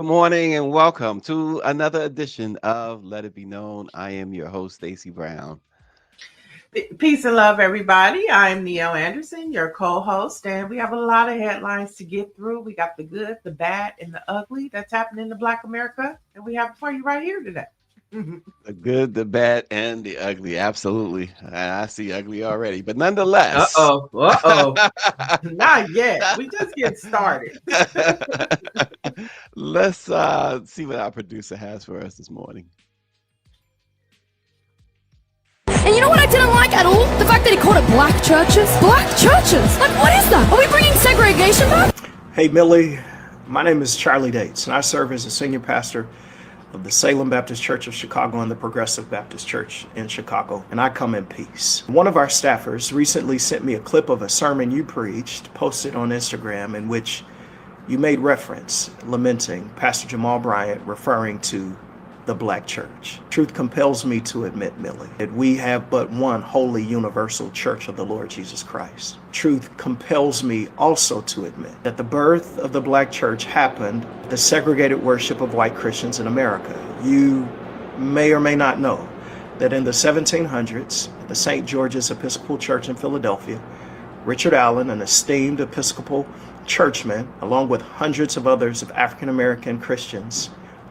Good morning and welcome to another edition of Let It Be Known. I am your host, Stacy Brown. Peace and love, everybody. I'm Niele Anderson, your co-host, and we have a lot of headlines to get through. We got the good, the bad, and the ugly that's happening in Black America, and we have it for you right here today. The good, the bad, and the ugly. Absolutely. I see ugly already, but nonetheless. Not yet. We just get started. Let's see what our producer has for us this morning. And you know what I didn't like at all? The fact that he called it black churches. Black churches? Like, what is that? Are we bringing segregation back? Hey, Millie. My name is Charlie Dates, and I serve as a senior pastor of the Salem Baptist Church of Chicago and the Progressive Baptist Church in Chicago, and I come in peace. One of our staffers recently sent me a clip of a sermon you preached, posted on Instagram, in which you made reference, lamenting Pastor Jamal Bryant, referring to the black church. Truth compels me to admit, Millie, that we have but one holy universal church of the Lord Jesus Christ. Truth compels me also to admit that the birth of the black church happened the segregated worship of white Christians in America. You may or may not know that in the 1700s, at the St. George's Episcopal Church in Philadelphia, Richard Allen, an esteemed Episcopal churchman, along with hundreds of others of African American Christians,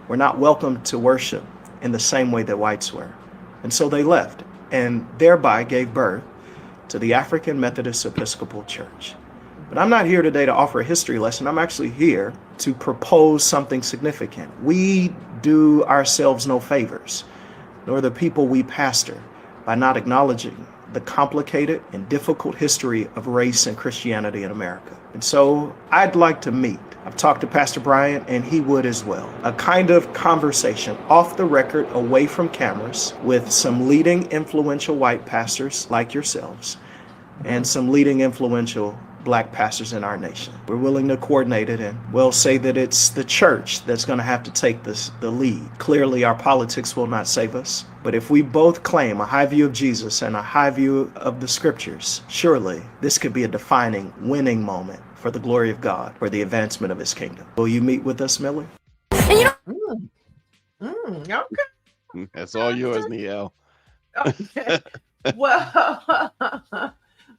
were not welcome to worship in the same way that whites were. And so they left and thereby gave birth to the African Methodist Episcopal Church. But I'm not here today to offer a history lesson. I'm actually here to propose something significant. We do ourselves no favors, nor the people we pastor, by not acknowledging the complicated and difficult history of race and Christianity in America. And so I'd like to meet. I've talked to Pastor Bryant, and he would as well. A kind of conversation off the record, away from cameras, with some leading influential white pastors like yourselves and some leading influential black pastors in our nation. We're willing to coordinate it, and we'll say that it's the church that's going to have to take the lead. Clearly, our politics will not save us. But if we both claim a high view of Jesus and a high view of the scriptures, surely this could be a defining, winning moment for the glory of God, for the advancement of his kingdom. Will you meet with us, Millie? And you know, Okay. That's all yours, Niele. Okay. Well,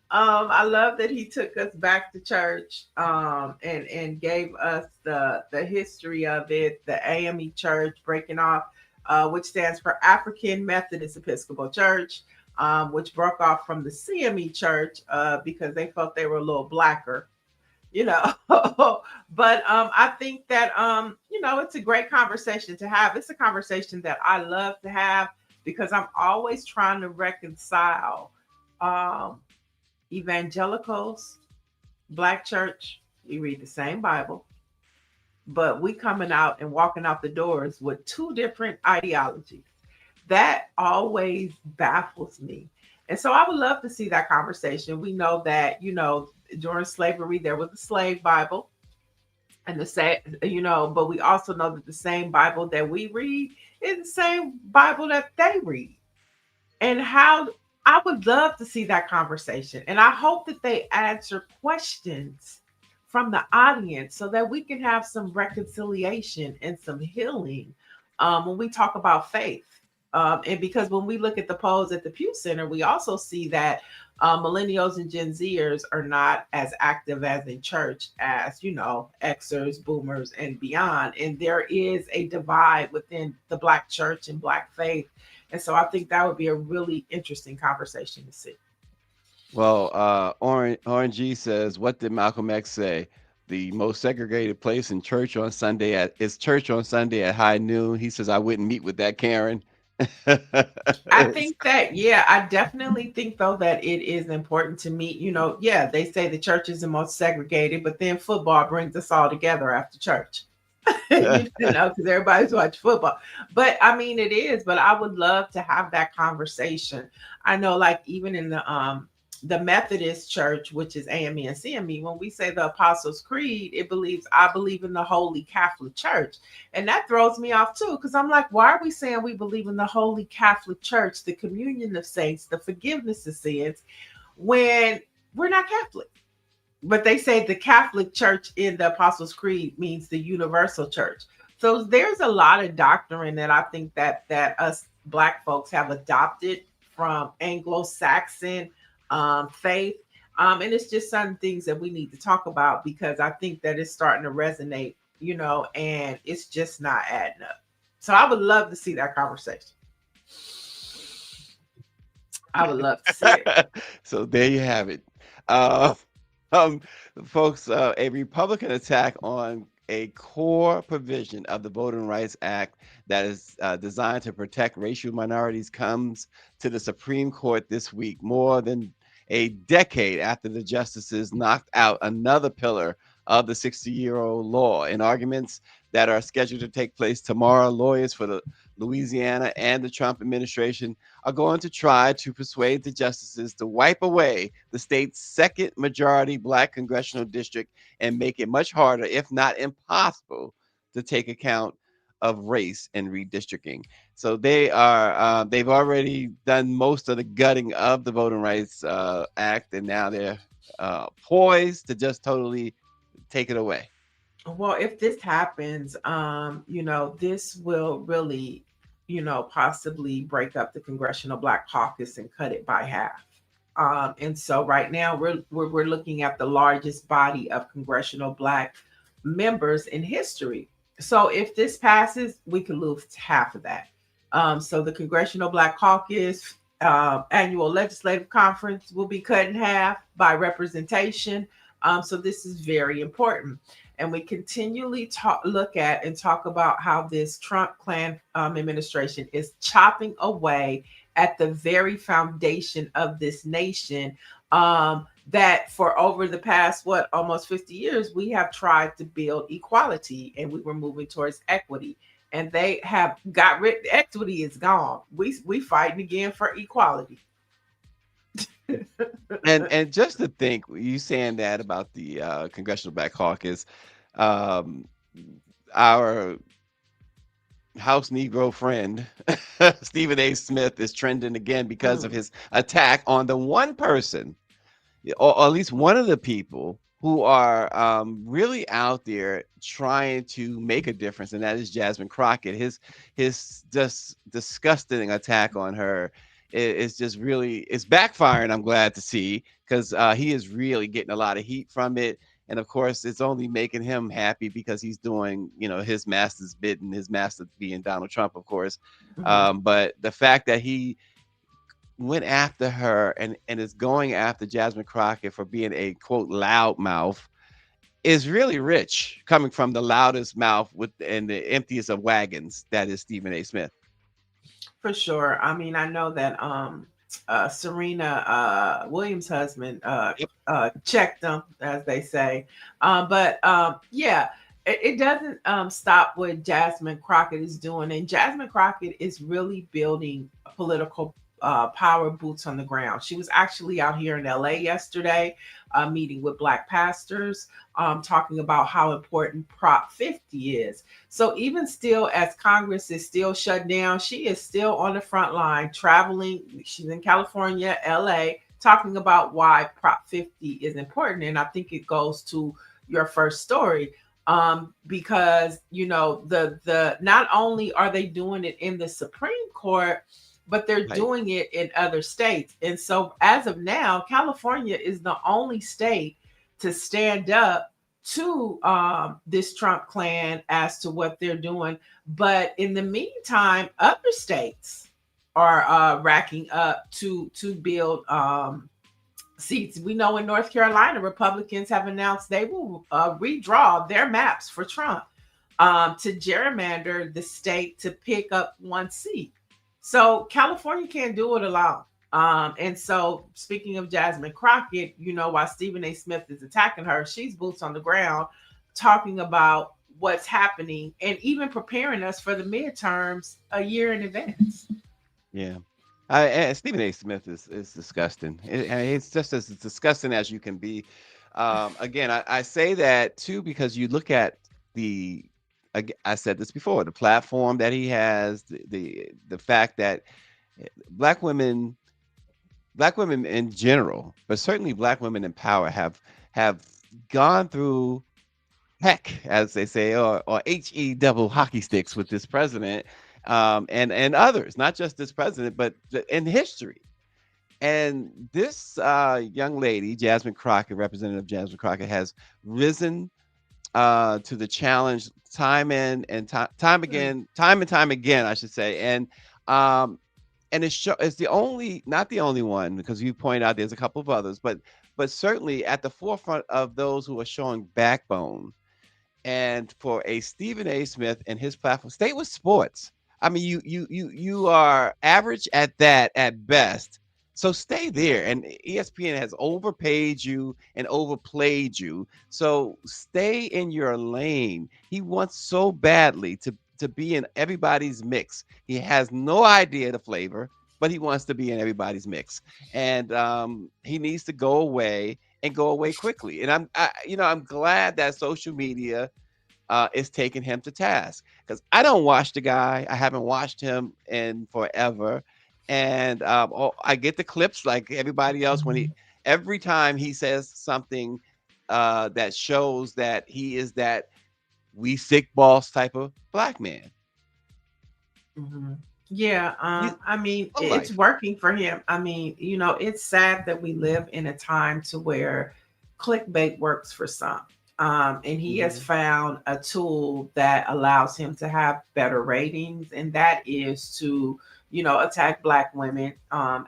I love that he took us back to church and gave us the history of it, the AME Church breaking off, which stands for African Methodist Episcopal Church, which broke off from the CME Church because they felt they were a little blacker. But I think that it's a great conversation to have. It's a conversation that I love to have because I'm always trying to reconcile evangelicals, black church. We read the same Bible, but we coming out and walking out the doors with two different ideologies. That always baffles me. And so I would love to see that conversation. We know that, during slavery, there was a slave Bible and but we also know that the same Bible that we read is the same Bible that they read. And how I would love to see that conversation. And I hope that they answer questions from the audience so that we can have some reconciliation and some healing when we talk about faith. And because when we look at the polls at the Pew Center, we also see that millennials and Gen Zers are not as active as in church as, Xers, boomers, and beyond. And there is a divide within the black church and black faith. And so I think that would be a really interesting conversation to see. Well, Orange G says, what did Malcolm X say? The most segregated place in church on Sunday is church on Sunday at high noon. He says, I wouldn't meet with that Karen. I think that, I definitely think, though, that it is important to meet, they say the church is the most segregated, but then football brings us all together after church, because everybody's watching football. But I mean, it is, but I would love to have that conversation. I know, like, even in the Methodist Church, which is AME and CME, when we say the Apostles' Creed, I believe in the Holy Catholic Church. And that throws me off too, because I'm like, why are we saying we believe in the Holy Catholic Church, the communion of saints, the forgiveness of sins, when we're not Catholic? But they say the Catholic Church in the Apostles' Creed means the universal church. So there's a lot of doctrine that I think that us Black folks have adopted from Anglo-Saxon faith. And it's just certain things that we need to talk about because I think that it's starting to resonate, and it's just not adding up. So I would love to see that conversation. I would love to see it. So there you have it. Uh, um, folks, a Republican attack on a core provision of the Voting Rights Act that is designed to protect racial minorities comes to the Supreme Court this week, more than a decade after the justices knocked out another pillar of the 60-year-old law. In arguments that are scheduled to take place tomorrow, lawyers for the Louisiana and the Trump administration are going to try to persuade the justices to wipe away the state's second majority Black congressional district and make it much harder, if not impossible, to take account of race in redistricting. So they've already done most of the gutting of the Voting Rights Act, and now they're poised to just totally take it away. Well, if this happens, this will really, possibly break up the Congressional Black Caucus and cut it by half. And so right now we're looking at the largest body of congressional Black members in history. So if this passes, we could lose half of that. So the Congressional Black Caucus annual legislative conference will be cut in half by representation. So this is very important. And we continually look at and talk about how this Trump Klan administration is chopping away at the very foundation of this nation, that for over the past, almost 50 years, we have tried to build equality and we were moving towards equity. And they have got rid, equity is gone. We fighting again for equality. And just to think, you saying that about the Congressional Black Caucus, our House Negro friend Stephen A. Smith is trending again because of his attack on the one person, or at least one of the people who are really out there trying to make a difference, and that is Jasmine Crockett. His just disgusting attack on her is just really, it's backfiring. I'm glad to see, because he is really getting a lot of heat from it. And of course, it's only making him happy because he's doing, his master's bidding, his master being Donald Trump, of course. But the fact that he went after her and is going after Jasmine Crockett for being a, quote, loudmouth is really rich, coming from the loudest mouth and the emptiest of wagons, that is Stephen A. Smith. For sure. I mean, I know that Serena Williams' husband checked them, as they say. But it doesn't stop what Jasmine Crockett is doing. And Jasmine Crockett is really building political power, boots on the ground. She was actually out here in LA yesterday, meeting with Black pastors, talking about how important Prop 50 is. So even still, as Congress is still shut down, she is still on the front line, traveling. She's in California, LA, talking about why Prop 50 is important. And I think it goes to your first story, because, the not only are they doing it in the Supreme Court, but they're doing it in other states. And so as of now, California is the only state to stand up to this Trump Klan as to what they're doing. But in the meantime, other states are racking up to build seats. We know in North Carolina, Republicans have announced they will redraw their maps for Trump to gerrymander the state to pick up one seat. So California can't do it alone. And so speaking of Jasmine Crockett, while Stephen A. Smith is attacking her, she's boots on the ground talking about what's happening and even preparing us for the midterms a year in advance. Yeah. Stephen A. Smith is disgusting. It's just as disgusting as you can be. Again, I say that too, because you look at I said this before, the platform that he has, the fact that black women in general, but certainly black women in power have gone through heck, as they say, or HE double hockey sticks with this president, and others, not just this president, but in history. And this young lady, Jasmine Crockett, Representative Jasmine Crockett, has risen to the challenge time in and time again, time and time again, I should say. Um, and it's the only, not the only one, because you point out there's a couple of others, but certainly at the forefront of those who are showing backbone. And for a Stephen A. Smith and his platform, stay with sports. I mean, you are average at that at best. So stay there. And ESPN has overpaid you and overplayed you. So stay in your lane. He wants so badly to be in everybody's mix. He has no idea the flavor, but he wants to be in everybody's mix. And he needs to go away and go away quickly. And I'm glad that social media is taking him to task, because I don't watch the guy. I haven't watched him in forever. And I get the clips like everybody else when every time he says something that shows that he is that we sick boss type of black man. Yeah, I mean, it's working for him. I mean, it's sad that we live in a time to where clickbait works for some. And he has found a tool that allows him to have better ratings, and that is to, attack Black women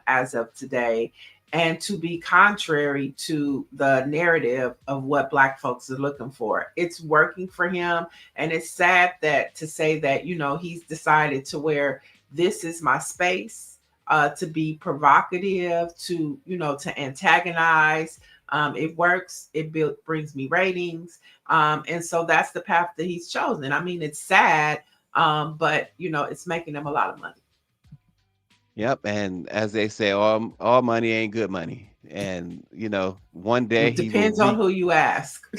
as of today, and to be contrary to the narrative of what Black folks are looking for. It's working for him, and it's sad to say that, he's decided to where this is my space to be provocative, to antagonize. It works. It brings me ratings. And so that's the path that he's chosen. I mean, it's sad, but it's making him a lot of money. Yep. And as they say, all money ain't good money. And one day it depends on who you ask.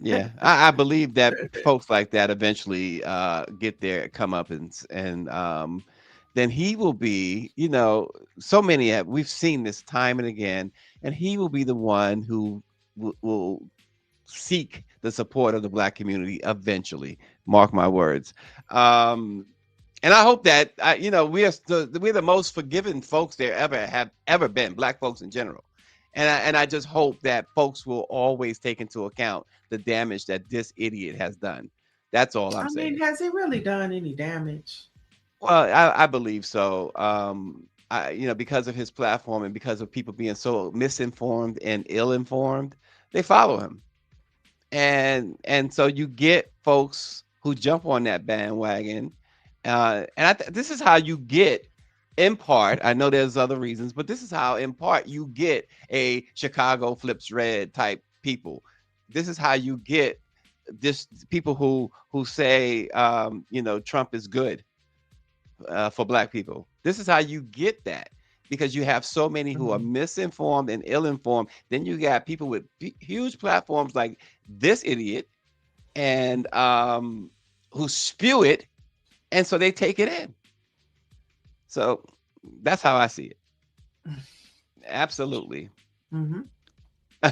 Yeah, I believe that folks like that eventually get their comeuppance, and then he will be, so many we've seen this time and again, and he will be the one who will seek the support of the Black community eventually. Mark my words. And I hope that we're the most forgiving folks there have ever been, Black folks in general. And I just hope that folks will always take into account the damage that this idiot has done. That's all I'm saying. I mean, has he really done any damage? Well, I believe so. Because of his platform and because of people being so misinformed and ill-informed, they follow him. And so you get folks who jump on that bandwagon. And this is how you get, in part, I know there's other reasons, but this is how, in part, you get a Chicago flips red type people. This is how you get this people who say, Trump is good for Black people. This is how you get that, because you have so many who are misinformed and ill-informed. Then you got people with huge platforms like this idiot, and who spew it. And so they take it in. So that's how I see it. Absolutely. I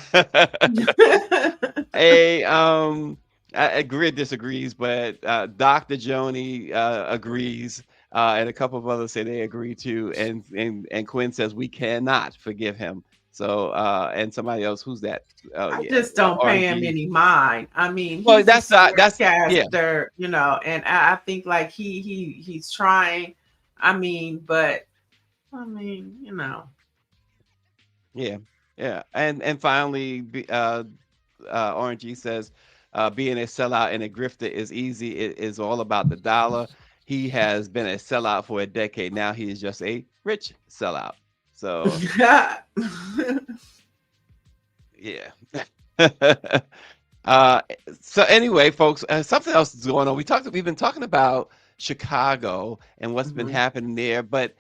agree, disagrees, but Dr. Joni agrees, and a couple of others say they agree too. And Quinn says we cannot forgive him. So and somebody else, who's that? I just don't pay him any mind. I mean, well, that's caster, and I think like he's trying. I mean, but Yeah. And finally, RNG says being a sellout and a grifter is easy. It is all about the dollar. He has been a sellout for a decade now. He is just a rich sellout. So yeah. So anyway, folks, something else is going on. We've been talking about Chicago and what's been happening there, but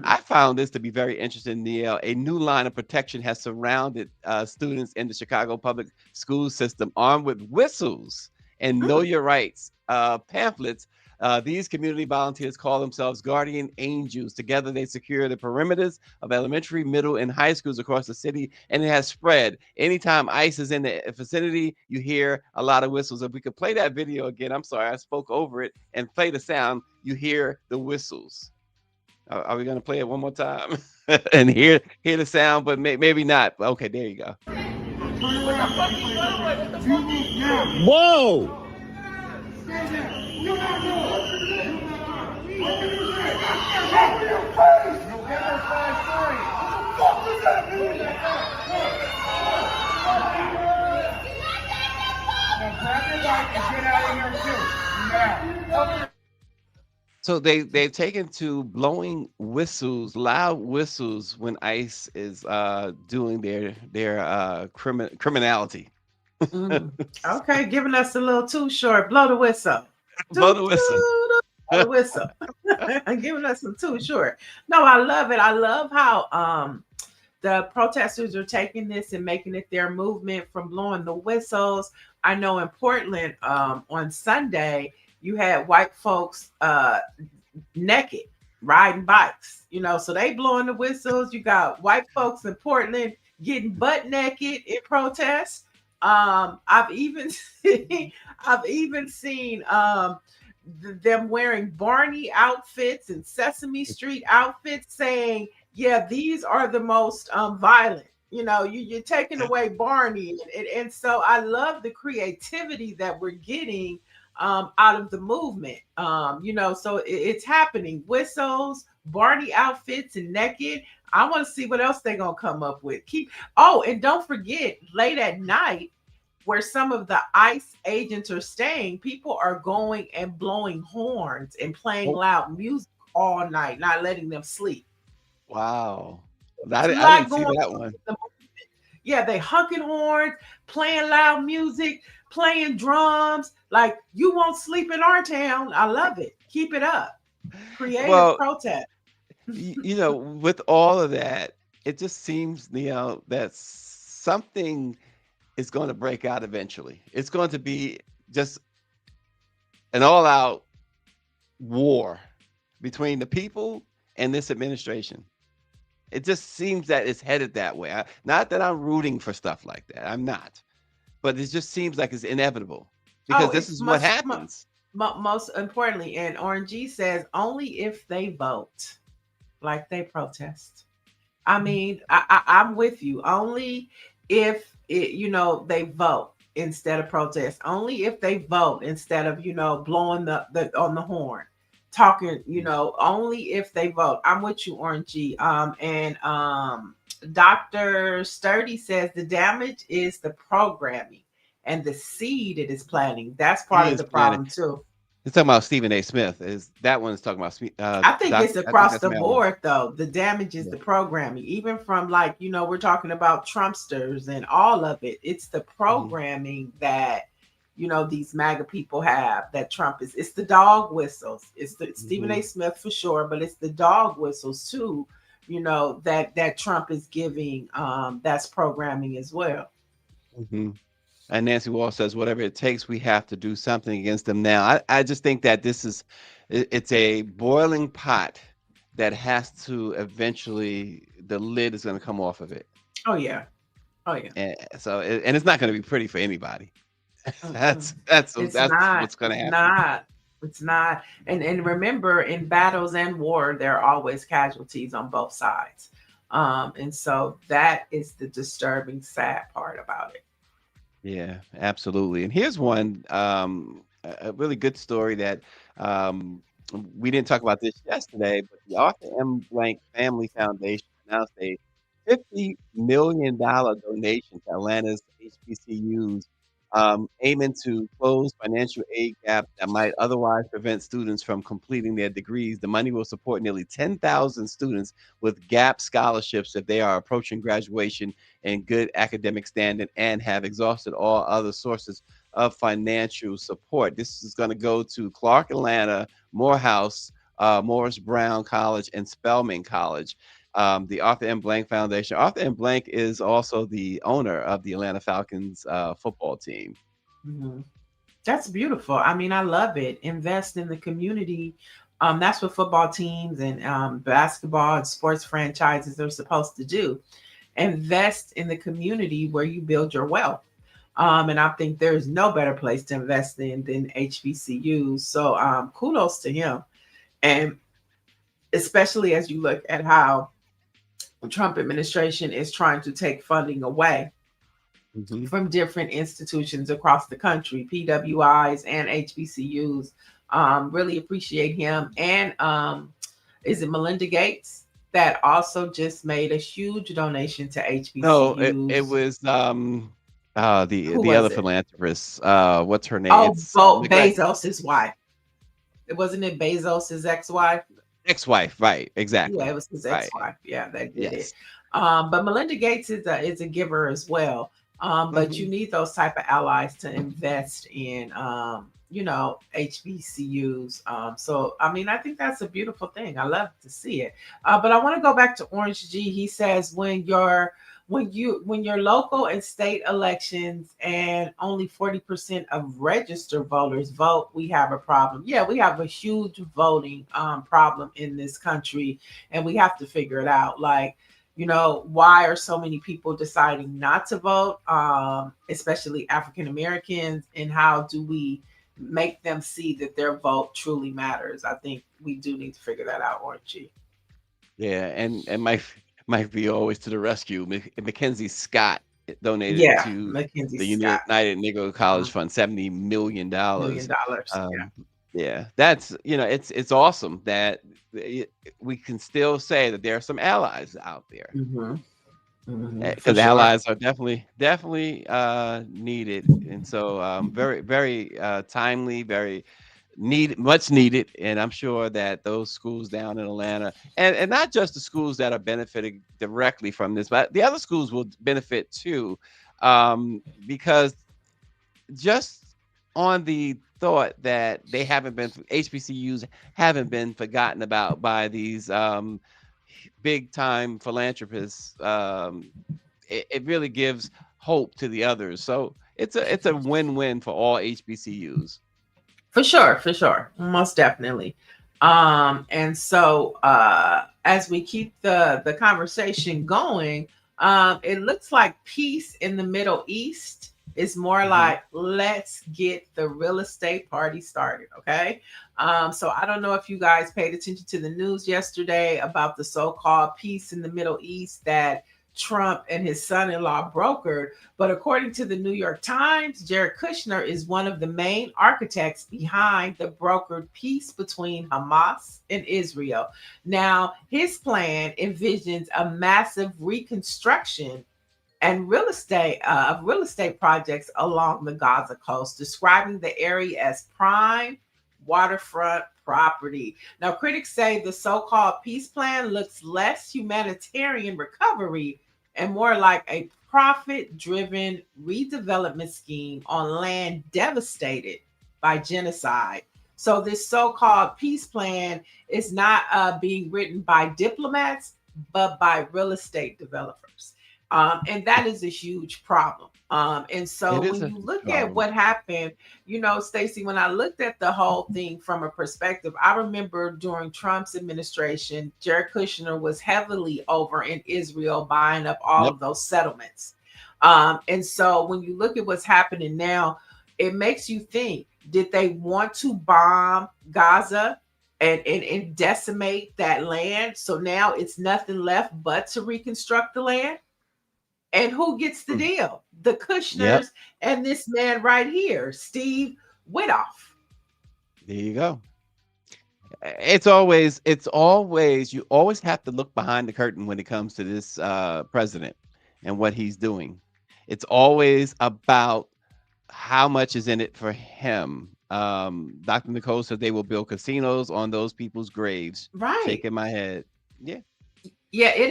I found this to be very interesting, Niele. A new line of protection has surrounded students in the Chicago public school system, armed with whistles and know your rights pamphlets These community volunteers call themselves guardian angels. Together, they secure the perimeters of elementary, middle, and high schools across the city, and it has spread. Anytime ICE is in the vicinity, you hear a lot of whistles. If we could play that video again, I'm sorry, I spoke over it, and play the sound, you hear the whistles. Are we going to play it one more time and hear the sound, but maybe not? Okay, there you go. Whoa! So they've taken to blowing whistles, loud whistles, when ICE is doing their criminality. Okay, giving us a little too short. Blow the whistle. Blow the whistle. Blow the whistle. Giving us some too short. No, I love it. I love how the protesters are taking this and making it their movement from blowing the whistles. I know in Portland on Sunday, you had white folks naked riding bikes, so they blowing the whistles. You got white folks in Portland getting butt naked in protest. I've even seen them wearing Barney outfits and Sesame Street outfits, saying, "Yeah, these are the most violent." You're taking away Barney, and so I love the creativity that we're getting out of the movement. So it's happening. Whistles, Barney outfits, and naked. I want to see what else they're gonna come up with. And don't forget, late at night, where some of the ICE agents are staying, people are going and blowing horns and playing loud music all night, not letting them sleep. Wow. I didn't see that one. Yeah, they honking horns, playing loud music, playing drums. Like, you won't sleep in our town. I love it. Keep it up. Creative protest. With all of that, it just seems, that something is going to break out eventually. It's going to be just an all-out war between the people and this administration. It just seems that it's headed that way. Not that I'm rooting for stuff like that. I'm not. But it just seems like it's inevitable, because this is what happens. Most importantly, and RNG says, only if they vote like they protest. I mean, I'm with you. Only if they vote instead of protest. Only if they vote instead of blowing the on the horn, talking. Only if they vote. I'm with you, RNG. And Dr. Sturdy says the damage is the programming and the seed it is planting. That's part of the problem too. It's talking about Stephen A. Smith. That one is talking about. I think it's across the board, though. The damage is the programming, even from we're talking about Trumpsters and all of it. It's the programming that these MAGA people have. That Trump is. It's the dog whistles. It's the Stephen A. Smith for sure, but it's the dog whistles too. That Trump is giving. That's programming as well. Mm-hmm. And Nancy Wall says, whatever it takes, we have to do something against them now. I just think that it's a boiling pot that has to eventually, the lid is going to come off of it. Oh, yeah. And so, and it's not going to be pretty for anybody. That's what's going to happen. It's not. And remember, in battles and war, there are always casualties on both sides. And so that is the disturbing, sad part about it. Yeah, absolutely. And here's one, a really good story that we didn't talk about this yesterday, but the Arthur M. Blank Family Foundation announced a $50 million donation to Atlanta's HBCUs, aiming to close financial aid gaps that might otherwise prevent students from completing their degrees. The money will support nearly 10,000 students with gap scholarships if they are approaching graduation in good academic standing and have exhausted all other sources of financial support. This is going to go to Clark Atlanta, Morehouse, Morris Brown College, and Spelman College. The Arthur M. Blank Foundation. Arthur M. Blank is also the owner of the Atlanta Falcons football team. Mm-hmm. That's beautiful. I mean, I love it. Invest in the community. That's what football teams and basketball and sports franchises are supposed to do. Invest in the community where you build your wealth. And I think there's no better place to invest in than HBCUs. So kudos to him. And especially as you look at how the Trump administration is trying to take funding away from different institutions across the country, PWIs and HBCUs. Really appreciate him. And is it Melinda Gates that also just made a huge donation to HBCUs? No, it was the Who the was other it? philanthropist. What's her name? Oh, It's Bezos' wife. It wasn't it Bezos' ex-wife? ex-wife, right? Yeah, Exactly. it was his Right. ex-wife. Yeah, that did it. Yes. But Melinda Gates is a giver as well. But you need those type of allies to invest in, HBCUs. So I mean, I think that's a beautiful thing. I love to see it. But I want to go back to Orange G. He says when your local and state elections and only 40% of registered voters vote, we have a problem. Yeah, we have a huge voting problem in this country, and we have to figure it out. Like, why are so many people deciding not to vote, especially African Americans, and how do we make them see that their vote truly matters? I think we do need to figure that out, Orangey. Yeah, and my view always to the rescue. Mackenzie Scott donated Yeah, to Mackenzie the Scott, United Negro College Mhm. Fund $70 million. $1 million. Yeah. Yeah, that's it's awesome that we can still say that there are some allies out there, For because sure. allies are definitely needed, and so very very timely, very much needed, and I'm sure that those schools down in Atlanta, and not just the schools that are benefiting directly from this, but the other schools will benefit too, because just on the thought that HBCUs haven't been forgotten about by these big time philanthropists, it really gives hope to the others. So it's a win-win for all HBCUs. For sure, most definitely. And so as we keep the conversation going, it looks like peace in the Middle East is more like, let's get the real estate party started. Okay. So I don't know if you guys paid attention to the news yesterday about the so-called peace in the Middle East that Trump and his son-in-law brokered. But according to the New York Times, Jared Kushner is one of the main architects behind the brokered peace between Hamas and Israel. Now, his plan envisions a massive reconstruction and real estate projects along the Gaza coast, describing the area as prime waterfront property. Now, critics say the so-called peace plan looks less humanitarian recovery and more like a profit-driven redevelopment scheme on land devastated by genocide. So this so-called peace plan is not being written by diplomats, but by real estate developers. And that is a huge problem. And so It is when a you look at problem. what happened, Stacy, when I looked at the whole thing from a perspective, I remember during Trump's administration, Jared Kushner was heavily over in Israel buying up all Yep. of those settlements. And so when you look at what's happening now, it makes you think, did they want to bomb Gaza and decimate that land? So now it's nothing left but to reconstruct the land? And who gets the deal? The Yep. Kushners and this man right here, Steve Witoff. There you go. It's always you always have to look behind the curtain when it comes to this president and what he's doing. It's always about how much is in it for him. Dr. Nicole said they will build casinos on those people's graves. Right. Shaking my head. Yeah. Yeah, it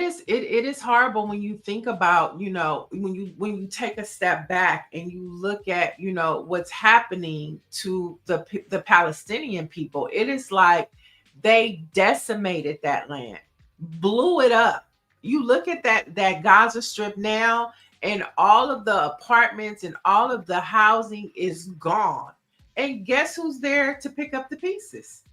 is horrible when you think about, when you take a step back and you look at, what's happening to the Palestinian people. It is like they decimated that land, blew it up. You look at that Gaza Strip now, and all of the apartments and all of the housing is gone. And guess who's there to pick up the pieces?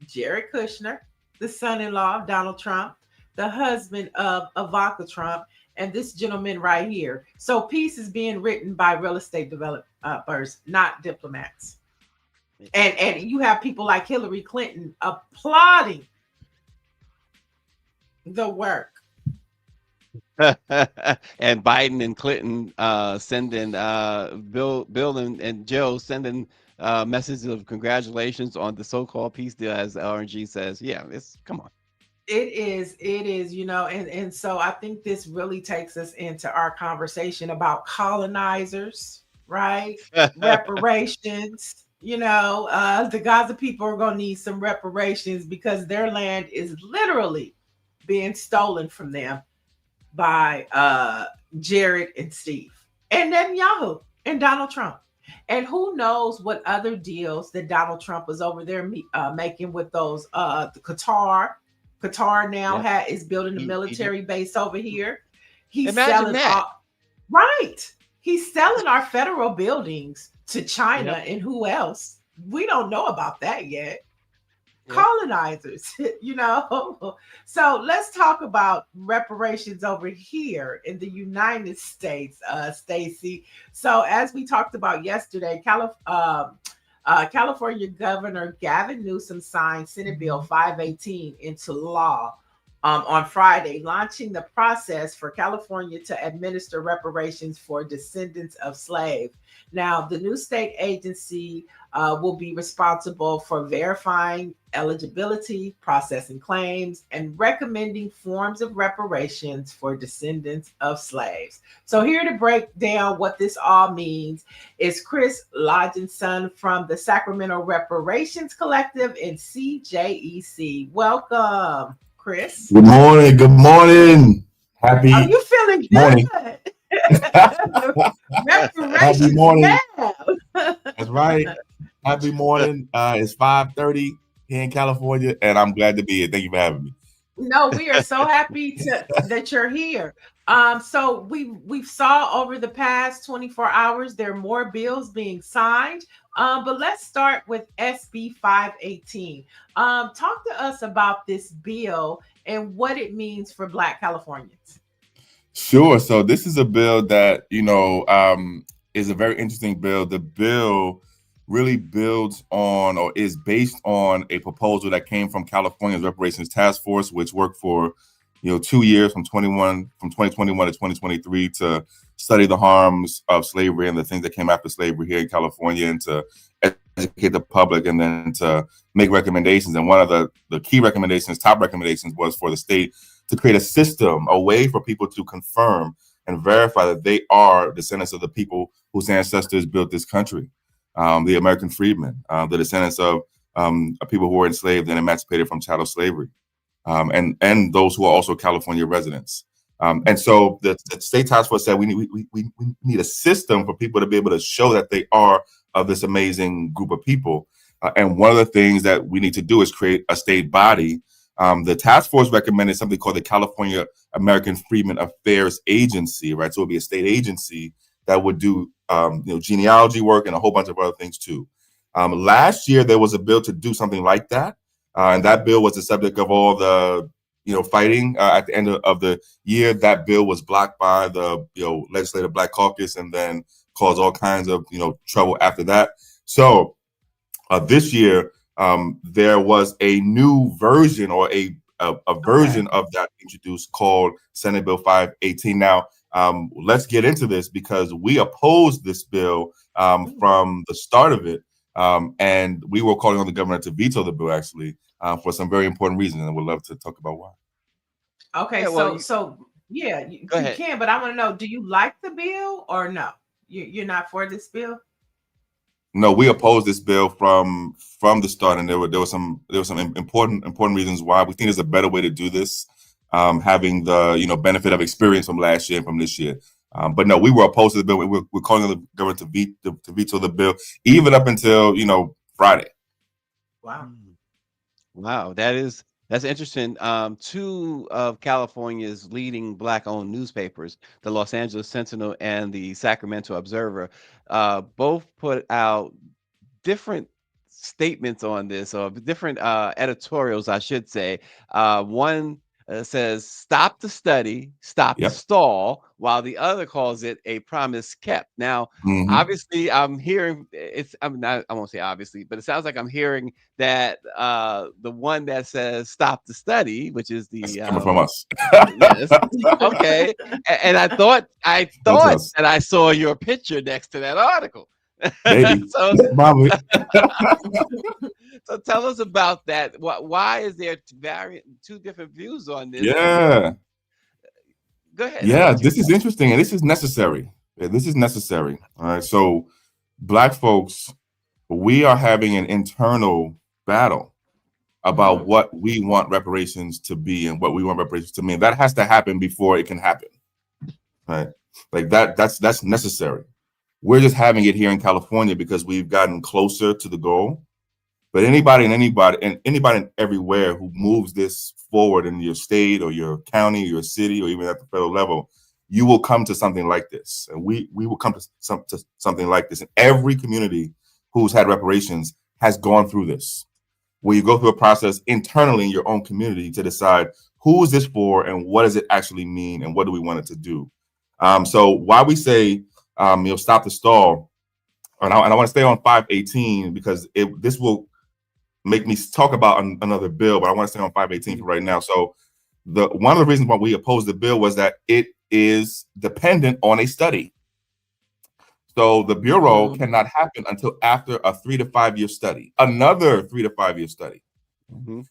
Jared Kushner, the son-in-law of Donald Trump, the husband of Ivanka Trump, and this gentleman right here. So peace is being written by real estate developers, not diplomats. And you have people like Hillary Clinton applauding the work. And Biden and Clinton sending Bill and Joe sending messages of congratulations on the so-called peace deal, as RNG says. Yeah, it's come on. It is, and so I think this really takes us into our conversation about colonizers, right? Reparations. The Gaza people are going to need some reparations because their land is literally being stolen from them by Jared and Steve and Netanyahu and Donald Trump. And who knows what other deals that Donald Trump was over there making with those the Qatar. Qatar now is building a military base over here. He's Imagine that. Right. He's selling our federal buildings to China and who else? We don't know about that yet. Colonizers, So let's talk about reparations over here in the United States, Stacy. So as we talked about yesterday, California Governor Gavin Newsom signed Senate Bill 518 into law on Friday, launching the process for California to administer reparations for descendants of slaves. Now, the new state agency will be responsible for verifying eligibility, processing claims, and recommending forms of reparations for descendants of slaves. So here to break down what this all means is Chris Lodgson from the Sacramento Reparations Collective and CJEC. Welcome, Chris. Good morning. Good morning. Happy Are you feeling morning. good? Happy morning. Now. That's right. Happy morning. It's 5:30 here in California, and I'm glad to be here. Thank you for having me. No, we are so happy that you're here. So we've saw over the past 24 hours there are more bills being signed. But let's start with SB 518. Talk to us about this bill and what it means for Black Californians. Sure. So this is a bill that is a very interesting bill. The bill really builds on or is based on a proposal that came from California's Reparations Task Force, which worked for 2 years from 2021 to 2023 to study the harms of slavery and the things that came after slavery here in California, and to educate the public, and then to make recommendations. And one of the key recommendations, top recommendations, was for the state to create a system, a way for people to confirm and verify that they are descendants of the people whose ancestors built this country, the American freedmen, the descendants of people who were enslaved and emancipated from chattel slavery. And those who are also California residents. And so the state task force said we need a system for people to be able to show that they are of this amazing group of people. And one of the things that we need to do is create a state body. The task force recommended something called the California American Freedmen Affairs Agency, right? So it would be a state agency that would do genealogy work and a whole bunch of other things too. Last year, there was a bill to do something like that. And that bill was the subject of all the, fighting at the end of the year. That bill was blocked by the, Legislative Black Caucus, and then caused all kinds of, trouble after that. So this year, there was a new version, or a version of that introduced, called Senate Bill 518. Now, let's get into this, because we opposed this bill from the start of it. And we were calling on the governor to veto the bill, actually, for some very important reasons, and we'd love to talk about why. Okay, you can, but I want to know, do you like the bill or no? You're not for this bill? No, we opposed this bill from the start, and there were some important reasons why. We think there's a better way to do this, having the benefit of experience from last year and from this year. But no, we were opposed to the bill. We're calling on the government to veto the bill, even up until Friday. Wow, that's interesting. Two of California's leading Black-owned newspapers, the Los Angeles Sentinel and the Sacramento Observer, both put out different statements on this, or different editorials, I should say. One says, "Stop the study, stop the Yep. stall," while the other calls it a promise kept. Now, Mhm. obviously, I'm hearing it's. I'm not. I won't say obviously, but it sounds like I'm hearing that the one that says "stop the study," which is That's the coming from us. yes, okay, and I thought That's us. that I saw your picture next to that article. Maybe. so Probably. so tell us about that. Why is there two different views on this? Yeah. Go ahead. I'll Yeah. let you. This is interesting, and this is necessary. Yeah, this is necessary. All right. So, Black folks, we are having an internal battle about what we want reparations to be and what we want reparations to mean. That has to happen before it can happen. Right? Like that's necessary. We're just having it here in California because we've gotten closer to the goal. But anybody and everywhere who moves this forward in your state or your county or your city or even at the federal level, you will come to something like this. And we will come to something like this. And every community who's had reparations has gone through this, where you go through a process internally in your own community to decide who is this for and what does it actually mean and what do we want it to do. So why we say stop the stall, and I want to stay on 518 because this will make me talk about another bill, but I want to stay on 518 for right now. So one of the reasons why we opposed the bill was that it is dependent on a study. So the Bureau cannot happen until after a 3 to 5 year study, another 3 to 5 year study.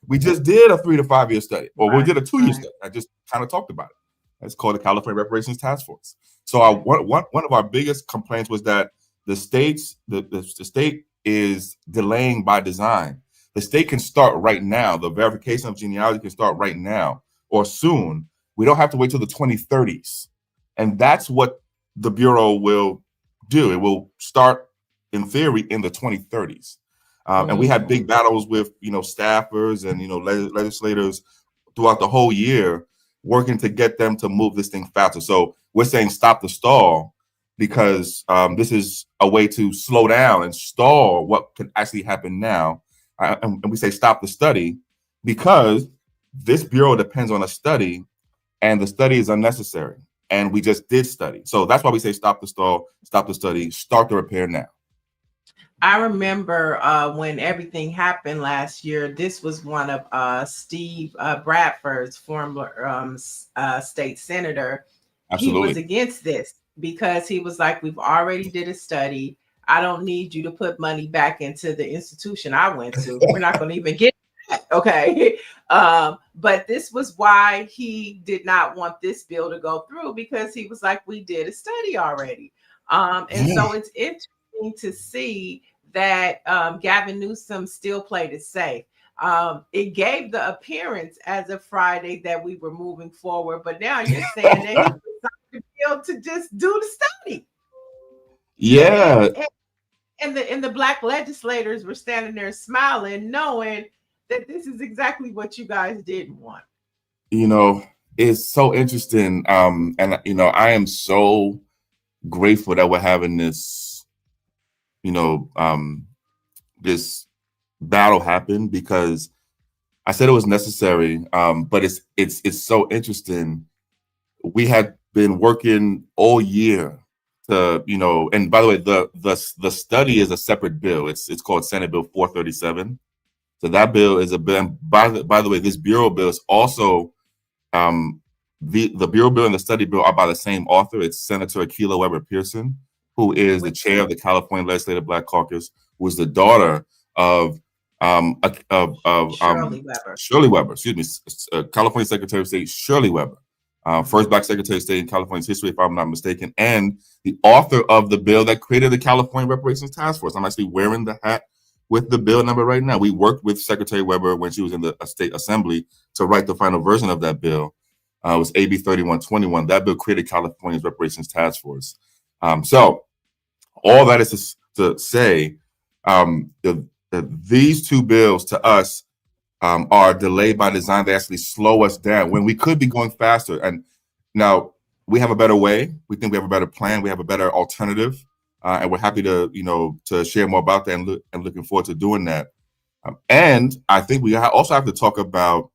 We just did a 3 to 5 year study, or we did a 2 year study. I just kind of talked about it. It's called the California Reparations Task Force. So one of our biggest complaints was that the state is delaying by design. The state can start right now. The verification of genealogy can start right now or soon. We don't have to wait till the 2030s. And that's what the Bureau will do. It will start, in theory, in the 2030s. And we had big battles with, staffers and, legislators throughout the whole year working to get them to move this thing faster. So we're saying stop the stall because this is a way to slow down and stall what can actually happen now. And we say stop the study because this Bureau depends on a study and the study is unnecessary. And we just did study. So that's why we say stop the stall, stop the study, start the repair now. I remember when everything happened last year, this was one of Steve Bradford's former state senator. Absolutely. He was against this because he was like, we've already did a study. I don't need you to put money back into the institution I went to. We're not going to even get that. Okay. But this was why he did not want this bill to go through, because he was like, we did a study already. So it's interesting to see that Gavin Newsom still played it safe. It gave the appearance as of Friday that we were moving forward, but now you're saying that he decided to be able to just do the study. Yeah. And the Black legislators were standing there smiling, knowing that this is exactly what you guys didn't want. It's so interesting. And I am so grateful that we're having this, this battle happen, because I said it was necessary. But it's so interesting. We had been working all year to, and by the way, the study is a separate bill. It's called Senate Bill 437. So that bill is a bill. By the way, this Bureau bill is also the Bureau bill and the study bill are by the same author. It's Senator Akilah Weber Pearson, who is the chair of the California Legislative Black Caucus, who is the daughter of Shirley Weber. California Secretary of State Shirley Weber, first Black Secretary of State in California's history, if I'm not mistaken, and the author of the bill that created the California Reparations Task Force. I'm actually wearing the hat with the bill number right now. We worked with Secretary Weber when she was in the state assembly to write the final version of that bill. It was AB 3121. That bill created California's Reparations Task Force. So all that is to say, these two bills to us are delayed by design. They actually slow us down when we could be going faster. And now we have a better way. We think we have a better plan. We have a better alternative. and we're happy to to share more about that and looking forward to doing that. And I think we also have to talk about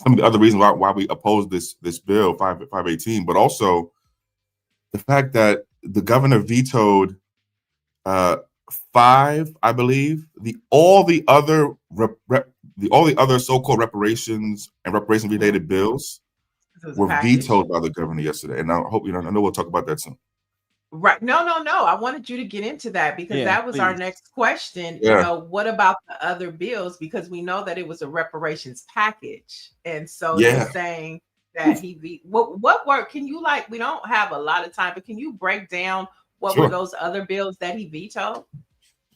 some of the other reasons why we oppose this bill 518, but also the fact that the governor vetoed I believe, all the other so-called reparations and reparation-related bills were vetoed by the governor yesterday. And I hope I know we'll talk about that soon. Right. No. I wanted you to get into that because that was our next question. Yeah. What about the other bills? Because we know that it was a reparations package. And so you're saying that what work can you we don't have a lot of time, but can you break down what were those other bills that he vetoed?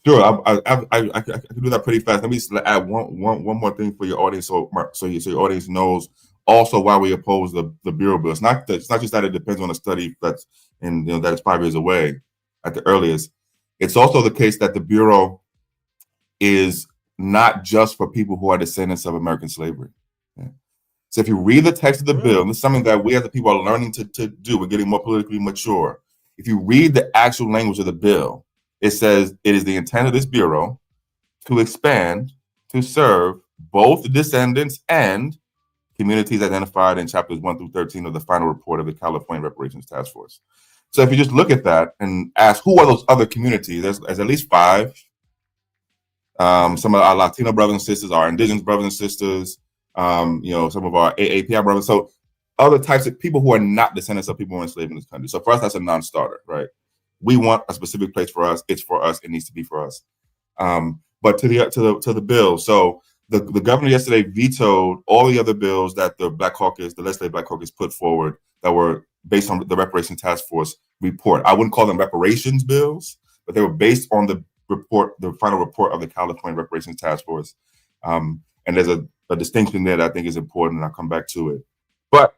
Sure, I can do that pretty fast. Let me just add one more thing for your audience, so your audience knows also why we oppose the bureau bill. It's not just that it depends on a study that it's 5 years away at the earliest. It's also the case that the bureau is not just for people who are descendants of American slavery. Okay? So if you read the text of the bill, and it's something that we as the people are learning to do, we're getting more politically mature. If you read the actual language of the bill, it says it is the intent of this bureau to expand, to serve both descendants and communities identified in chapters 1 through 13 of the final report of the California Reparations Task Force. So if you just look at that and ask, who are those other communities? There's at least 5. Some of our Latino brothers and sisters, our indigenous brothers and sisters, some of our AAPI brothers. So other types of people who are not descendants of people who were enslaved in this country. So for us, that's a non-starter, right? We want a specific place for us. It's for us. It needs to be for us. But to the bill. So the governor yesterday vetoed all the other bills that the legislative Black Caucus put forward that were based on the Reparations Task Force report. I wouldn't call them reparations bills, but they were based on the final report of the California Reparations Task Force. And there's a distinction there that I think is important, and I'll come back to it. But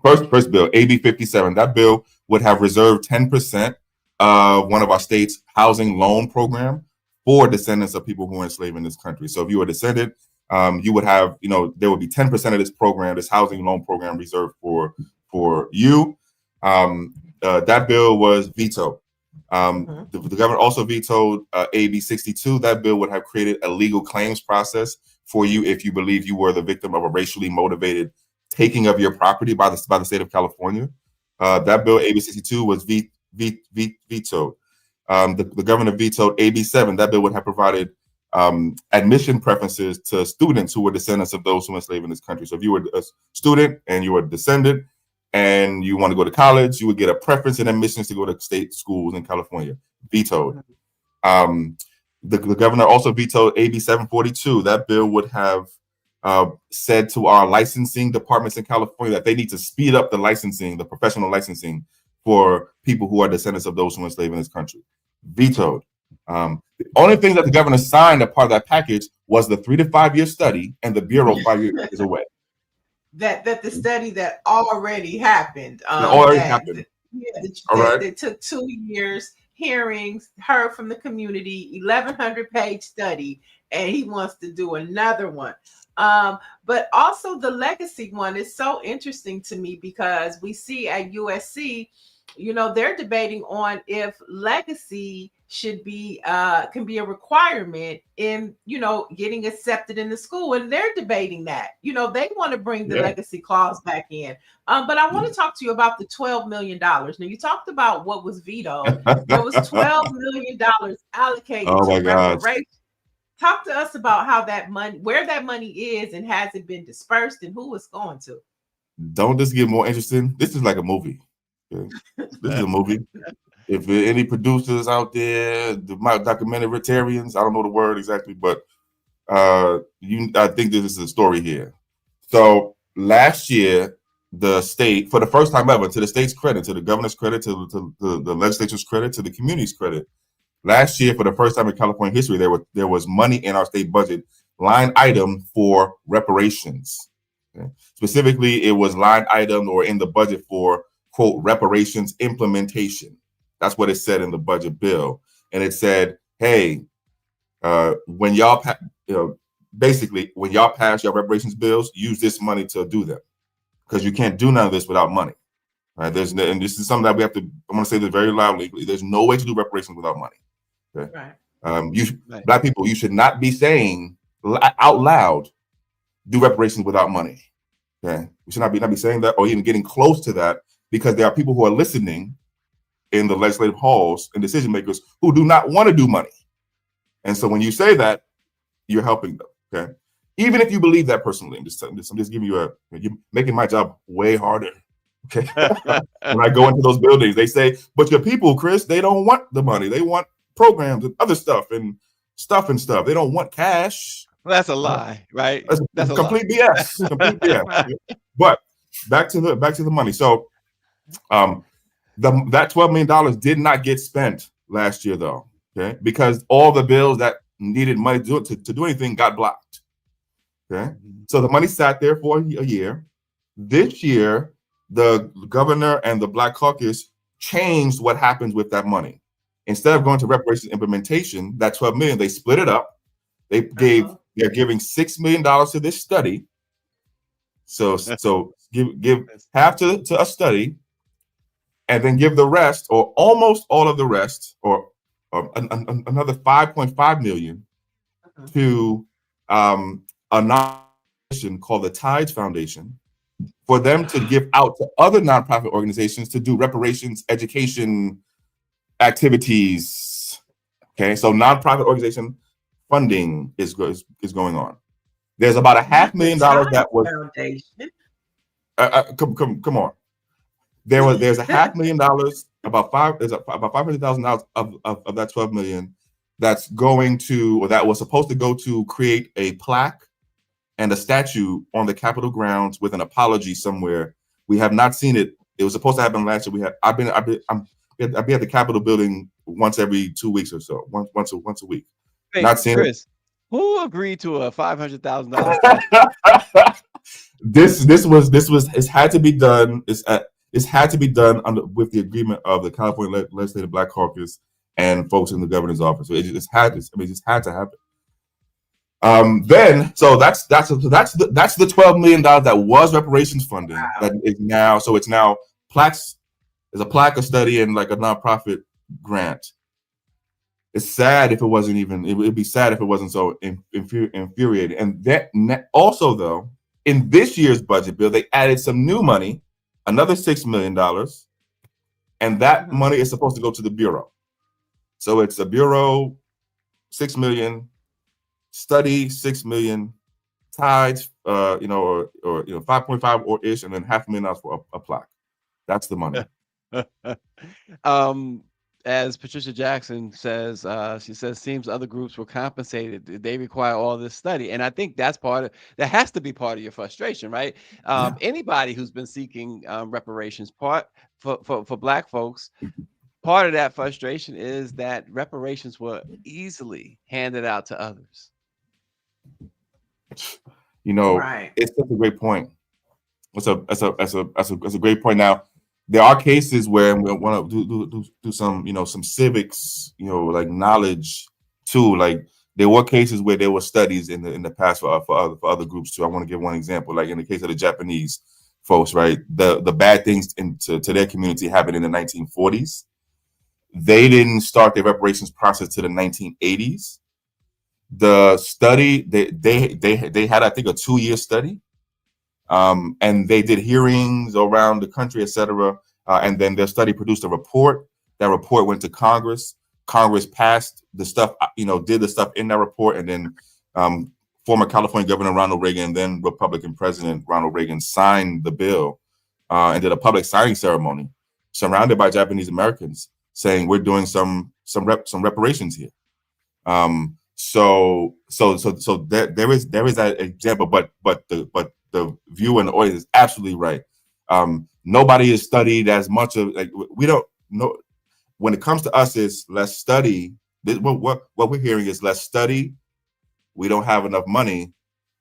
first bill, AB 57, that bill would have reserved 10% of one of our state's housing loan program for descendants of people who were enslaved in this country. So if you were a descendant, you would have, there would be 10% of this program, this housing loan program reserved for you. That bill was vetoed. The governor also vetoed AB 62. That bill would have created a legal claims process for you if you believe you were the victim of a racially motivated taking of your property by the state of California. That bill, AB 62, was vetoed. The governor vetoed AB 7. That bill would have provided admission preferences to students who were descendants of those who were enslaved in this country. So if you were a student and you were a descendant and you want to go to college, you would get a preference in admissions to go to state schools in California. Vetoed. The governor also vetoed AB 742. That bill would have said to our licensing departments in California that they need to speed up the licensing, the professional licensing for people who are descendants of those who were enslaved in this country. Vetoed. The only thing that the governor signed a part of that package was the 3 to 5 year study, and the bureau 5 years away. That the study that already happened. Happened. It took 2 years, hearings, heard from the community, 1,100 page study, and he wants to do another one. But also the legacy one is so interesting to me because we see at USC, they're debating on if legacy should be can be a requirement in getting accepted in the school, and they're debating that. They want to bring the legacy clause back in. But I want to talk to you about the $12 million. Now you talked about what was vetoed. There was $12 million allocated to reparations. Talk to us about how that money, where that money is, and has it been dispersed, and who it's going to. Don't this get more interesting? This is like a movie. Okay? This is a movie. If any producers out there, the documentarians, I don't know the word exactly, but I think this is a story here. So last year, the state, for the first time ever, to the state's credit, to the governor's credit, to the legislature's credit, to the community's credit, last year, for the first time in California history, there was money in our state budget line item for reparations. Okay? Specifically, it was line item or in the budget for, quote, reparations implementation. That's what it said in the budget bill. And it said, hey, when y'all, basically, when y'all pass your reparations bills, use this money to do them. Because you can't do none of this without money. Right? And this is something that we have to. I'm going to say this very loudly. There's no way to do reparations without money. Okay. Right. Right. Black people, you should not be saying out loud, do reparations without money. Okay, we should not be saying that or even getting close to that, because there are people who are listening in the legislative halls and decision makers who do not want to do money. And so when you say that, you're helping them. Okay, even if you believe that personally, I'm just giving you're making my job way harder. Okay, when I go into those buildings, they say, "But your people, Chris, they don't want the money. They want programs and other stuff and stuff. They don't want cash." Well, that's a lie, right? That's a complete lie. BS. Complete BS. But back to the money. So, that $12 million did not get spent last year, though. Okay, because all the bills that needed money to do anything got blocked. Okay, so the money sat there for a year. This year, the governor and the Black Caucus changed what happens with that money. Instead of going to reparations implementation, that $12 million, they split it up. They're giving $6 million to this study. So give half to a study, and then give the rest, or almost all of the rest, or another $5.5 million to a nonprofit called the Tides Foundation, for them to give out to other nonprofit organizations to do reparations education activities. Okay, so nonprofit organization funding is going on. There's about $500,000 that was foundation. Come on. There's $500,000, about $500,000 of that 12 million that's going to, or that was supposed to go to create a plaque and a statue on the Capitol grounds with an apology somewhere. We have not seen it. It was supposed to happen last year. I'll be at the Capitol building once every 2 weeks or so, once a week. Wait, not seeing Chris, who agreed to a $500,000? This had to be done. It's had to be done with the agreement of the California Legislative Black Caucus and folks in the governor's office. So it just had to happen. Then, so that's the $12 million that was reparations funding. Wow. That is now, so it's now plaques. There's a plaque, a study, and like a nonprofit grant. It's sad if it wasn't even. It'd be sad if it wasn't so infuriating. And that also, though, in this year's budget bill, they added some new money, another $6 million, and that money is supposed to go to the bureau. So it's a bureau, $6 million, study, $6 million, tides, or 5.5 or ish, and then $500,000 for a plaque. That's the money. As Patricia Jackson says, she says, seems other groups were compensated. They require all this study. And I think that has to be part of your frustration, right? Anybody who's been seeking reparations, for Black folks, part of that frustration is that reparations were easily handed out to others. Right. It's such a great point. That's a great point. Now, there are cases where we want to do some, some civics, like knowledge too. Like there were cases where there were studies in the past for other groups too. I want to give one example. Like in the case of the Japanese folks, right? The bad things to their community happened in the 1940s. They didn't start their reparations process to the 1980s. The study they had, I think, a 2-year study. And they did hearings around the country, etc. And then their study produced a report. That report went to Congress. Congress passed the stuff, did the stuff in that report. And then former California Governor Ronald Reagan, then Republican President Ronald Reagan, signed the bill and did a public signing ceremony surrounded by Japanese Americans, saying we're doing some reparations here. So there is that example, but the viewer and the audience is absolutely right. Nobody is studied as much of, like, we don't know. When it comes to us, is let's study. What we're hearing is let's study. We don't have enough money,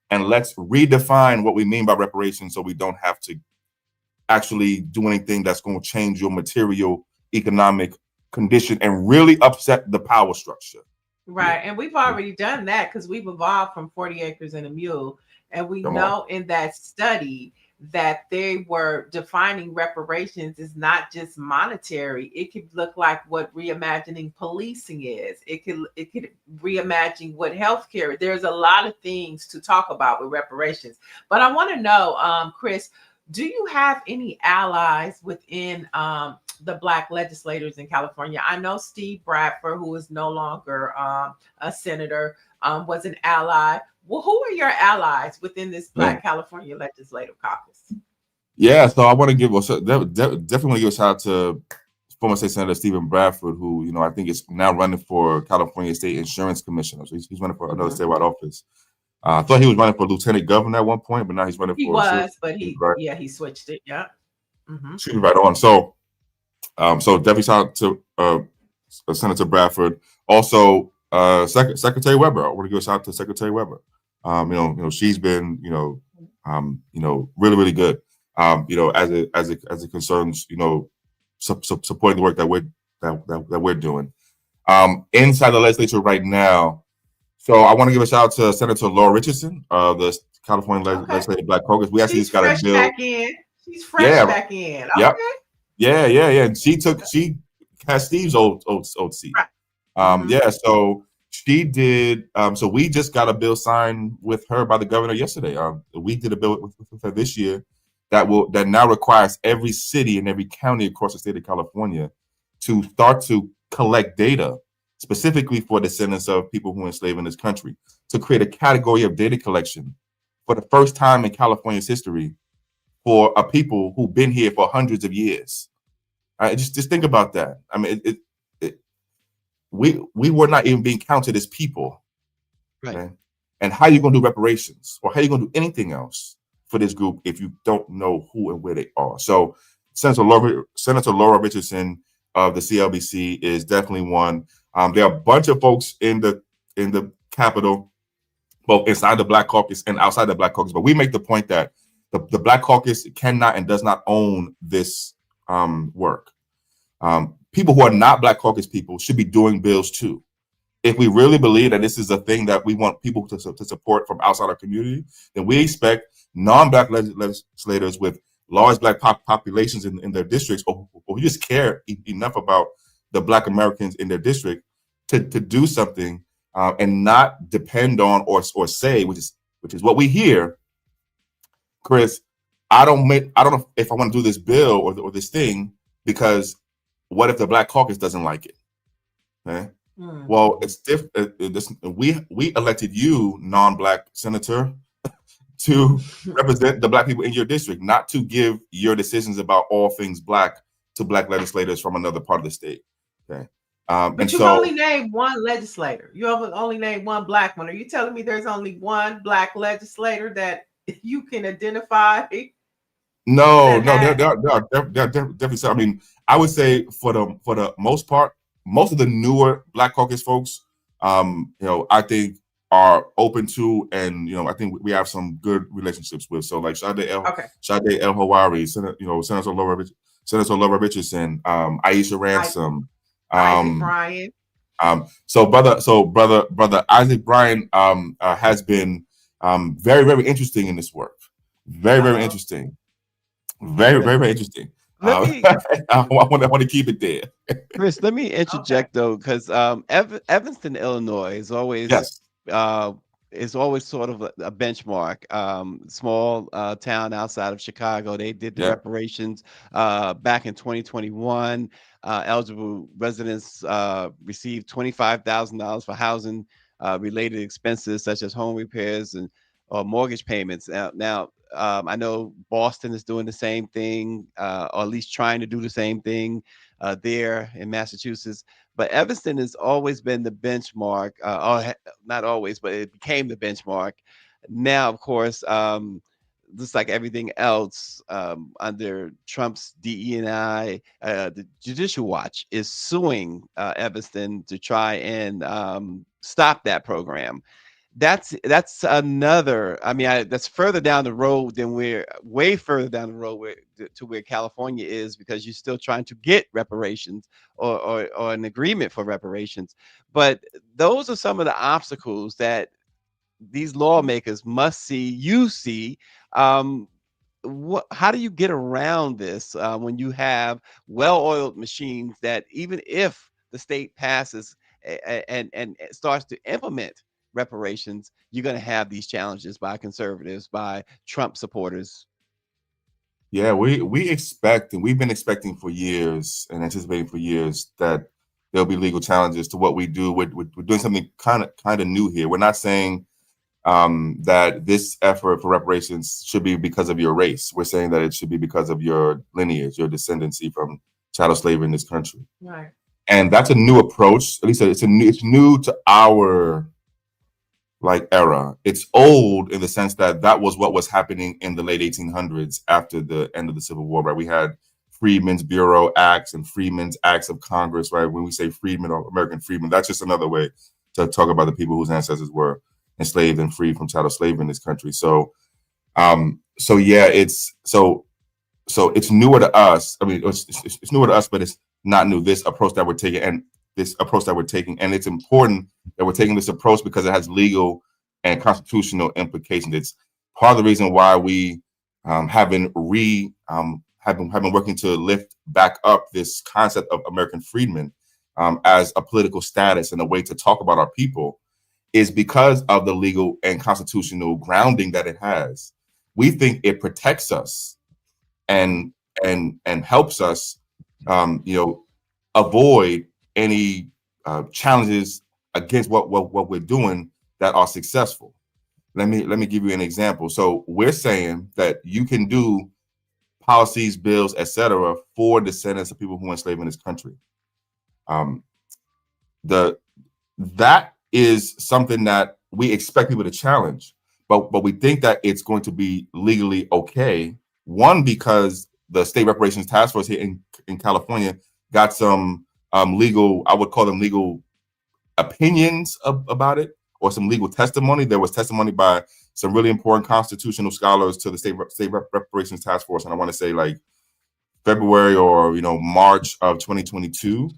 and let's redefine what we mean by reparations, so we don't have to actually do anything that's going to change your material economic condition and really upset the power structure. Right, and we've already done that because we've evolved from 40 acres and a mule. And we know in that study that they were defining reparations is not just monetary. It could look like what reimagining policing is. It could reimagine what healthcare. There's a lot of things to talk about with reparations. But I want to know, Chris, do you have any allies within the Black legislators in California? I know Steve Bradford, who is no longer a senator, was an ally. Well, who are your allies within this Black California Legislative Caucus? Yeah, so I want to give definitely want to give a shout out to former state senator Stephen Bradford, who I think is now running for California State Insurance Commissioner. So he's running for another statewide office. I thought he was running for lieutenant governor at one point, but now he's running for. He switched it. Yeah. Should be right on. So, so definitely shout out to Senator Bradford. Also, Secretary Weber. I want to give a shout out to Secretary Weber. She's been really, really good. As it concerns supporting the work that we're doing. Inside the legislature right now. So I want to give a shout out to Senator Laura Richardson, the California Legislative Black Caucus. We actually just got a bill. She's fresh back in. Okay. Yep. Yeah. And she has Steve's old seat. Right. Yeah. So she did. So we just got a bill signed with her by the governor yesterday. We did a bill with her this year that now requires every city and every county across the state of California to start to collect data specifically for descendants of people who were enslaved in this country, to create a category of data collection for the first time in California's history for a people who've been here for hundreds of years. Just think about that. I mean, we were not even being counted as people. Right. Okay? And how are you going to do reparations, or how are you going to do anything else for this group if you don't know who and where they are? So Senator Laura Richardson of the CLBC is definitely one. There are a bunch of folks in the Capitol, both inside the Black Caucus and outside the Black Caucus. But we make the point that the Black Caucus cannot and does not own this work. People who are not Black Caucus people should be doing bills too. If we really believe that this is a thing that we want people to support from outside our community, then we expect non-Black legislators with large Black populations in their districts, or who just care enough about the Black Americans in their district to do something and not depend on or say, which is what we hear, Chris, I don't know if I want to do this bill or this thing because what if the Black Caucus doesn't like it? Okay? Well, it's different. We elected you, non-Black senator, to represent the Black people in your district, not to give your decisions about all things Black to Black legislators from another part of the state. Okay. But you've only named one legislator. You only named one Black one. Are you telling me there's only one Black legislator that you can identify? No, there are definitely some. I mean, I would say for the most part, most of the newer Black Caucus folks, I think are open to, and I think we have some good relationships with. So like Sade El Hawari, Senator Laura Richardson, Aisha Ransom, Isaac Bryan. So brother Isaac Bryan has been very, very interesting in this work. Very interesting. Very interesting. I want to keep it there. Chris, let me interject though, because Evanston, Illinois is always sort of a benchmark. Small town outside of Chicago. They did the reparations back in 2021. Eligible residents received $25,000 for housing related expenses such as home repairs and mortgage payments. Now, I know Boston is doing the same thing, or at least trying to do the same thing there in Massachusetts. But Evanston has always been the benchmark, or not always, but it became the benchmark. Now, of course, just like everything else under Trump's DE&I, the Judicial Watch is suing Evanston to try and stop that program. That's another. I mean, that's further down the road than we're way further down the road to where California is, because you're still trying to get reparations or an agreement for reparations. But those are some of the obstacles that these lawmakers must see. You see, how do you get around this when you have well-oiled machines that even if the state passes and starts to implement reparations, you're going to have these challenges by conservatives, by Trump supporters? Yeah, we expect, and we've been expecting for years and anticipating for years that there'll be legal challenges to what we do. We're doing something kind of new here. We're not saying that this effort for reparations should be because of your race. We're saying that it should be because of your lineage, your descendancy from chattel slavery in this country. Right. And that's a new approach. At least it's new to our era. It's old in the sense that that was what was happening in the late 1800s after the end of the Civil War, right? We had Freedmen's Bureau Acts and Freedmen's Acts of Congress, right? When we say freedmen or American freedmen, that's just another way to talk about the people whose ancestors were enslaved and freed from chattel slavery in this country. So yeah, it's newer to us. I mean, it's newer to us, but it's not new. This approach that we're taking, and it's important that we're taking this approach because it has legal and constitutional implications. It's part of the reason why we have been working to lift back up this concept of American freedmen as a political status and a way to talk about our people, is because of the legal and constitutional grounding that it has. We think it protects us and helps us, avoid any challenges against what we're doing that are successful. Let me give you an example. So we're saying that you can do policies, bills, etc., for descendants of people who were enslaved in this country. That is something that we expect people to challenge, but we think that it's going to be legally okay. One, because the State Reparations Task Force here in California got some legal, I would call them legal opinions about it, or some legal testimony. There was testimony by some really important constitutional scholars to the State Reparations Task Force, and I want to say like February or March of 2022,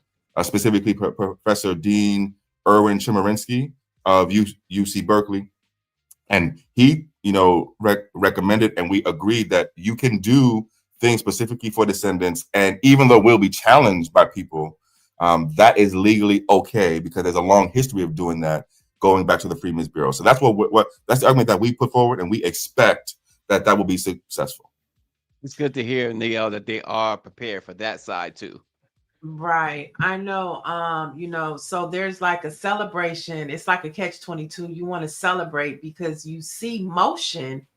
specifically Professor Dean Erwin Chemerinsky of UC Berkeley, and he recommended, and we agreed that you can do things specifically for descendants, and even though we'll be challenged by people, that is legally okay because there's a long history of doing that going back to the Freedmen's Bureau. So that's that's the argument that we put forward, and we expect that will be successful. It's good to hear, Niele, that they are prepared for that side too. Right. I know. So there's like a celebration. It's like a catch-22. You want to celebrate because you see motion.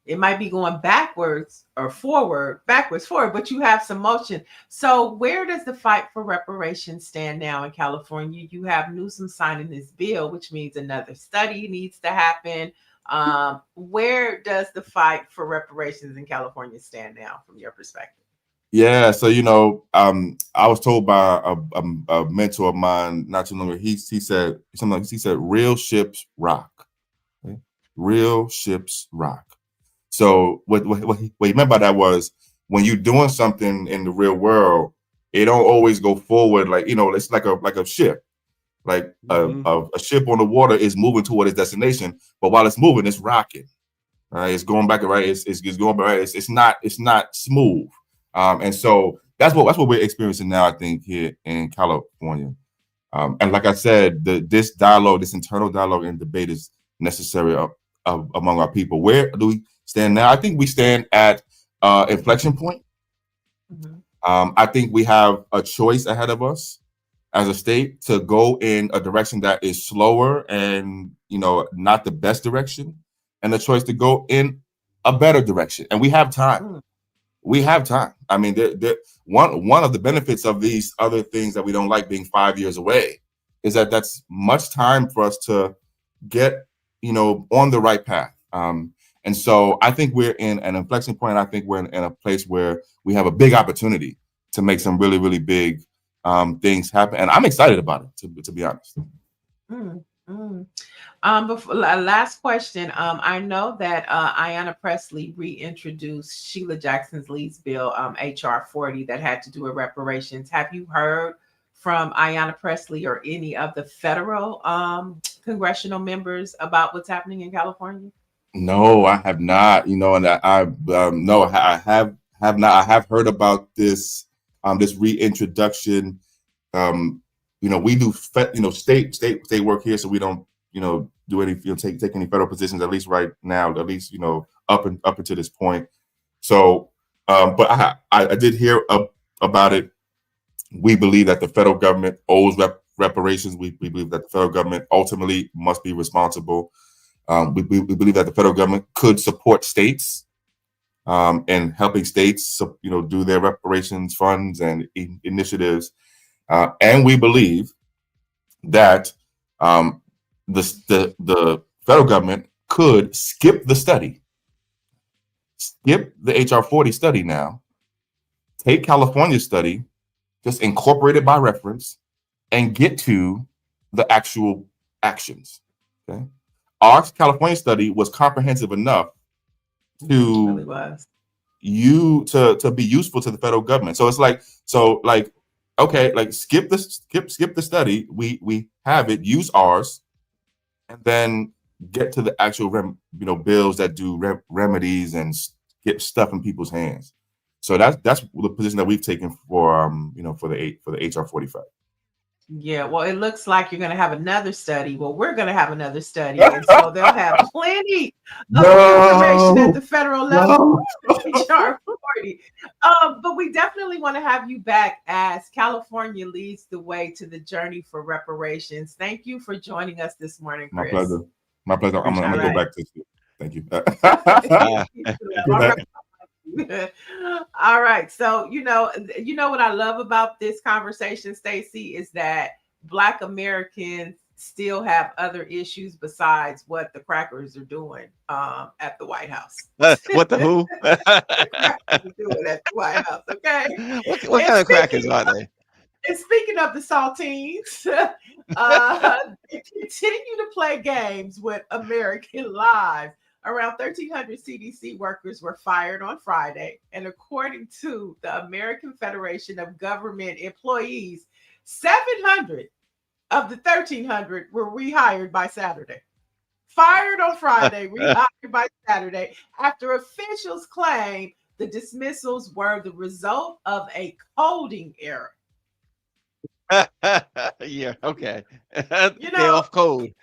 It might be going backwards or forward, but you have some motion. So where does the fight for reparations stand now in California? You have Newsom signing this bill, which means another study needs to happen. Where does the fight for reparations in California stand now from your perspective? Yeah, so I was told by a mentor of mine not too long ago. He said something like, he said, "Real ships rock." Okay? Real ships rock. So what he meant by that was, when you're doing something in the real world, it don't always go forward. Like it's like a ship. Like a ship on the water is moving toward its destination, but while it's moving, it's rocking. Right? It's going back, right? It's going back. Right? It's not smooth. And so that's what we're experiencing now, I think, here in California. And like I said, this internal dialogue and debate is necessary among our people. Where do we stand now? I think we stand at inflection point. Mm-hmm. I think we have a choice ahead of us as a state to go in a direction that is slower and not the best direction, and the choice to go in a better direction. And we have time. Mm. We have time. I mean, one of the benefits of these other things that we don't like being 5 years away is that that's much time for us to get, on the right path. And so I think we're in an inflection point. I think we're in a place where we have a big opportunity to make some really, really big things happen. And I'm excited about it, to be honest. Before, last question. I know that Ayanna Pressley reintroduced Sheila Jackson Lee's bill, HR 40, that had to do with reparations. Have you heard from Ayanna Pressley or any of the federal congressional members about what's happening in California? No, I have not. You know, and no, I have not. I have heard about this this reintroduction. You know, we do state work here, so we don't do any take any federal positions, at least right now, at least up until this point. So, but I did hear about it. We believe that the federal government owes reparations. We believe that the federal government ultimately must be responsible. We believe that the federal government could support states and helping states, do their reparations funds and initiatives. And we believe that the federal government could skip the study, skip the HR 40 study now, take California's study, just incorporate it by reference, and get to the actual actions. Okay. Our California study was comprehensive enough to really was. to be useful to the federal government. So it's okay, skip the study. We have it, use ours, and then get to the actual bills that do remedies and get stuff in people's hands. So that's the position that we've taken for for the HR 45. Yeah, well, it looks like you're going to have another study. Well, we're going to have another study, and so they'll have plenty of information at the federal level. HR 40. But we definitely want to have you back as California leads the way to the journey for reparations. Thank you for joining us this morning, Chris. My pleasure. I'm gonna go back to you. Thank you. All right. So, you know what I love about this conversation, Stacy, is that Black Americans still have other issues besides what the crackers are doing at the White House. What the who? The crackers are doing at the White House. Okay. What kind of crackers are they? And speaking of the saltines, they continue to play games with American lives. Around 1,300 CDC workers were fired on Friday. And according to the American Federation of Government Employees, 700 of the 1,300 were rehired by Saturday. Fired on Friday, rehired by Saturday, after officials claim the dismissals were the result of a coding error. Yeah, okay. They off code.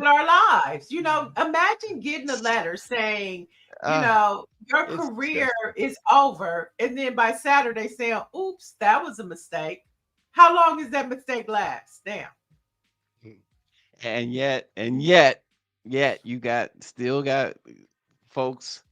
Our lives, imagine getting a letter saying, your career is over, and then by Saturday saying, oops, that was a mistake. How long does that mistake last? Damn. And yet you still got folks.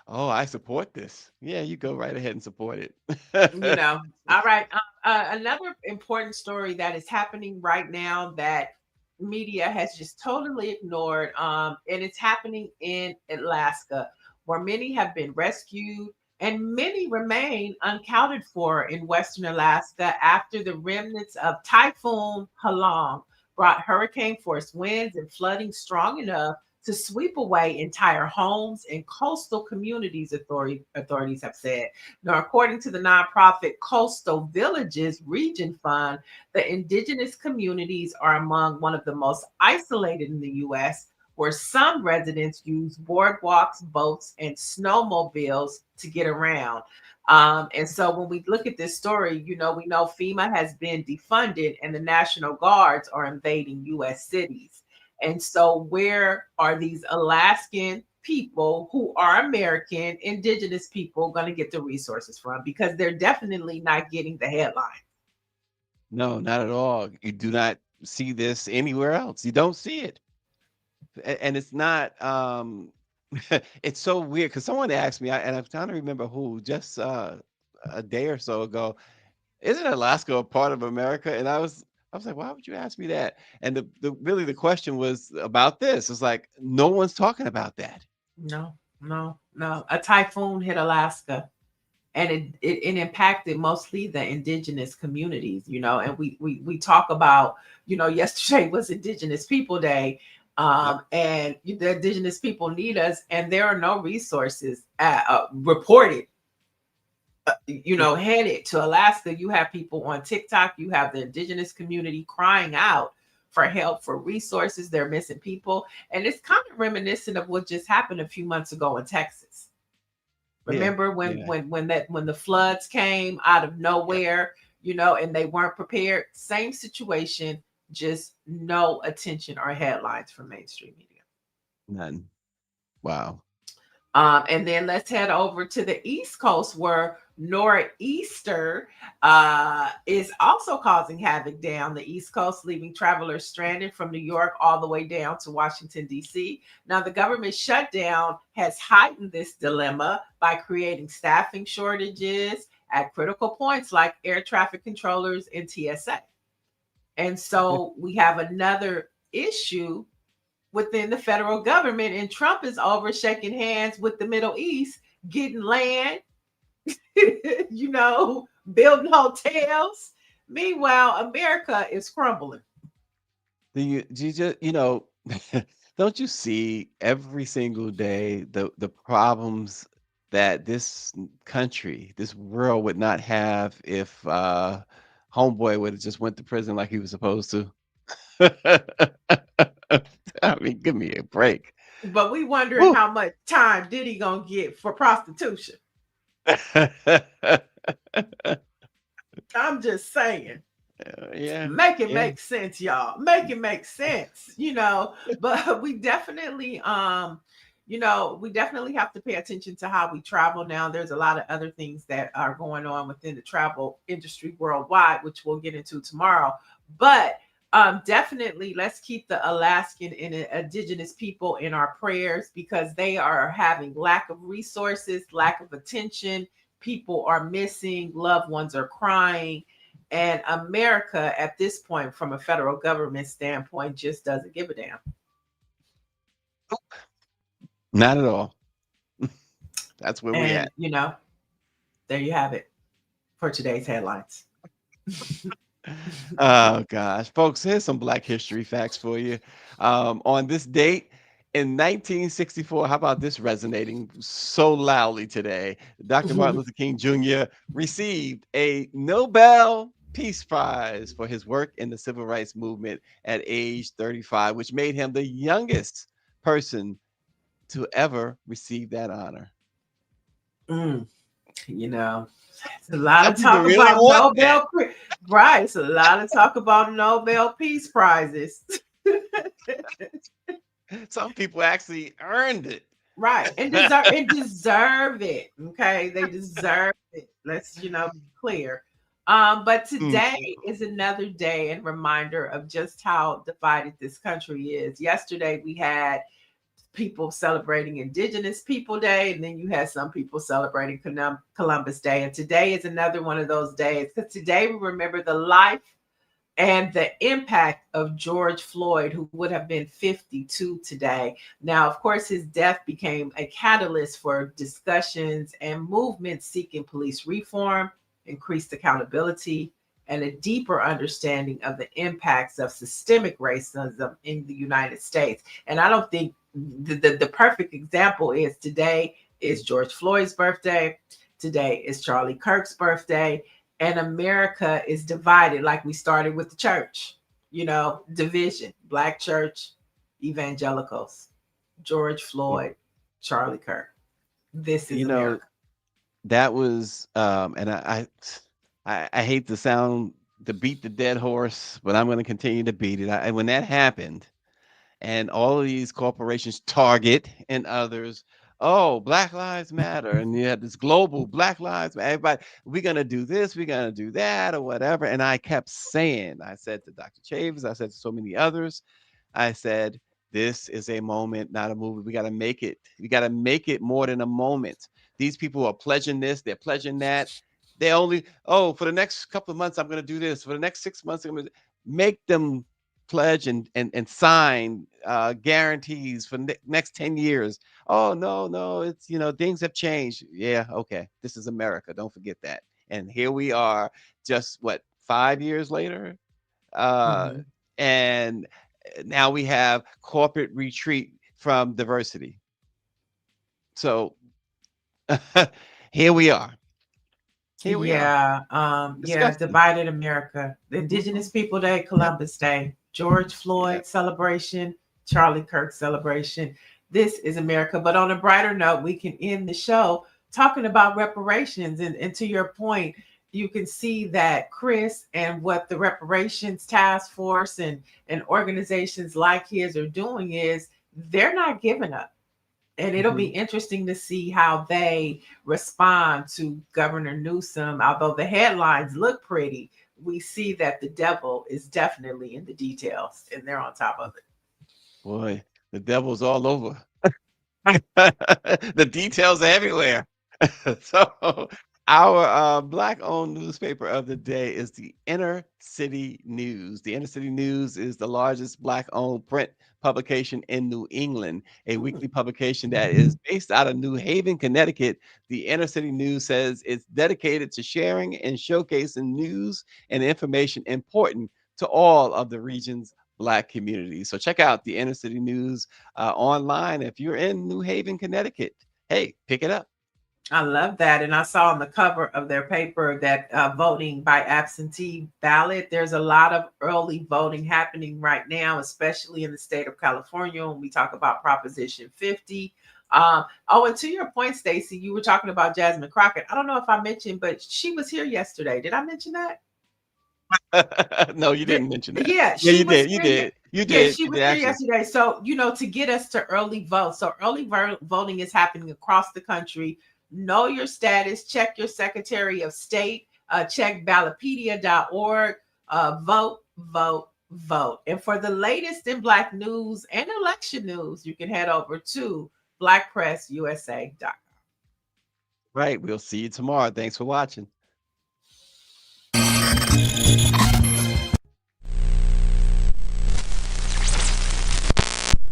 Oh, I support this. Yeah, you go right ahead and support it. All right. Another important story that is happening right now that media has just totally ignored, and it's happening in Alaska, where many have been rescued and many remain unaccounted for in Western Alaska after the remnants of Typhoon Halong brought hurricane force winds and flooding strong enough to sweep away entire homes and coastal communities, authorities have said. Now, according to the nonprofit Coastal Villages Region Fund, the indigenous communities are among one of the most isolated in the U.S., where some residents use boardwalks, boats, and snowmobiles to get around. And so when we look at this story, we know FEMA has been defunded and the National Guards are invading U.S. cities. And so where are these Alaskan people who are American, indigenous people, going to get the resources from? Because they're definitely not getting the headline. No, not at all. You do not see this anywhere else. You don't see it. And it's not, it's so weird because someone asked me, and I'm trying to remember who, just a day or so ago, isn't Alaska a part of America? And I was like, why would you ask me that? And the question was about this. It's like, no one's talking about that. No. A typhoon hit Alaska, and it impacted mostly the indigenous communities, and we talk about, yesterday was Indigenous People Day. And the indigenous people need us, and there are no resources reported headed to Alaska. You have people on TikTok, you have the indigenous community crying out for help, for resources. They're missing people. And it's kind of reminiscent of what just happened a few months ago in Texas. Remember when the floods came out of nowhere, you know, and they weren't prepared? Same situation, just no attention or headlines from mainstream media. None. Wow. And then let's head over to the East Coast, where nor'easter is also causing havoc down the East Coast, leaving travelers stranded from New York all the way down to Washington, D.C. Now, the government shutdown has heightened this dilemma by creating staffing shortages at critical points like air traffic controllers and TSA. And so we have another issue within the federal government, and Trump is over shaking hands with the Middle East, getting land, you know, building hotels. Meanwhile, America is crumbling. You just, you know, don't you see every single day the problems that this country, this world would not have if homeboy would have just went to prison like he was supposed to? I mean, give me a break. But we wondering Woo. how much time Diddy gonna get for prostitution. I'm just saying. Yeah. Make it make sense, y'all. Make it make sense, you know. But we definitely you know, we definitely have to pay attention to how we travel now. There's a lot of other things that are going on within the travel industry worldwide, which we'll get into tomorrow. But definitely let's keep the Alaskan and indigenous people in our prayers, because they are having lack of resources, lack of attention. People are missing, loved ones are crying. And America at this point, from a federal government standpoint, just doesn't give a damn. Not at all. That's where we And, at. you know, there you have it for today's headlines. Oh gosh, folks, here's some Black history facts for you. On this date in 1964, how about this resonating so loudly today? Dr. Martin Luther King Jr. received a Nobel Peace Prize for his work in the civil rights movement at age 35, which made him the youngest person to ever receive that honor. You know, it's a lot of Some people talk really about want Nobel right. It's a lot of talk about Nobel Peace Prizes. Some people actually earned it. Right. And deserve it. Okay. They deserve it. Let's, you know, be clear. But today is another day and reminder of just how divided this country is. Yesterday we had people celebrating Indigenous People Day, and then you had some people celebrating Columbus Day. And today is another one of those days, because today we remember the life and the impact of George Floyd, who would have been 52 today. Now, of course, his death became a catalyst for discussions and movements seeking police reform, increased accountability, and a deeper understanding of the impacts of systemic racism in the United States. And I don't think the perfect example is today is George Floyd's birthday. Today is Charlie Kirk's birthday. And America is divided, like we started with the church, you know, division, Black church, evangelicals, George Floyd, Charlie Kirk. This is, you know, America. That was, and I hate to beat the dead horse, but I'm going to continue to beat it. When that happened, and all of these corporations, Target and others, oh, Black Lives Matter, and you had this global Black Lives Matter, everybody, we're going to do this, we're going to do that, or whatever. And I kept saying, I said to Dr. Chavis, I said to so many others, I said, this is a moment, not a movie. We got to make it. We got to make it more than a moment. These people are pledging this, they're pledging that. They only, for the next couple of months, I'm going to do this. For the next 6 months, I'm going to make them pledge and sign guarantees for next 10 years. Oh, no, it's, you know, things have changed. Yeah, okay. This is America. Don't forget that. And here we are just, 5 years later? And now we have corporate retreat from diversity. So here we are. Divided America. The Indigenous People Day, Columbus Day. George Floyd celebration, Charlie Kirk celebration. This is America. But on a brighter note, we can end the show talking about reparations. And to your point, you can see that Chris and what the reparations task force and organizations like his are doing is they're not giving up. And it'll be interesting to see how they respond to Governor Newsom. Although the headlines look pretty, we see that the devil is definitely in the details, and they're on top of it. Boy, the devil's all over. The details are everywhere. So our Black-owned newspaper of the day is the Inner City News. The Inner City News is the largest Black-owned print publication in New England, a weekly publication that is based out of New Haven, Connecticut. The Inner City News says it's dedicated to sharing and showcasing news and information important to all of the region's Black communities. So check out the Inner City News online if you're in New Haven, Connecticut. Hey, pick it up. I love that. And I saw on the cover of their paper that voting by absentee ballot, there's a lot of early voting happening right now, especially in the state of California when we talk about Proposition 50. And to your point, Stacy, you were talking about Jasmine Crockett. I don't know if I mentioned, but she was here yesterday. Did I mention that? No, you didn't mention that. Yeah, you did. You did. You did. Yeah, she was here yesterday. So, to get us to early vote. So early voting is happening across the country. Know your status, check your Secretary of State, check ballotpedia.org, vote, vote, vote. And for the latest in Black news and election news, you can head over to BlackPressUSA.com. Right. We'll see you tomorrow. Thanks for watching.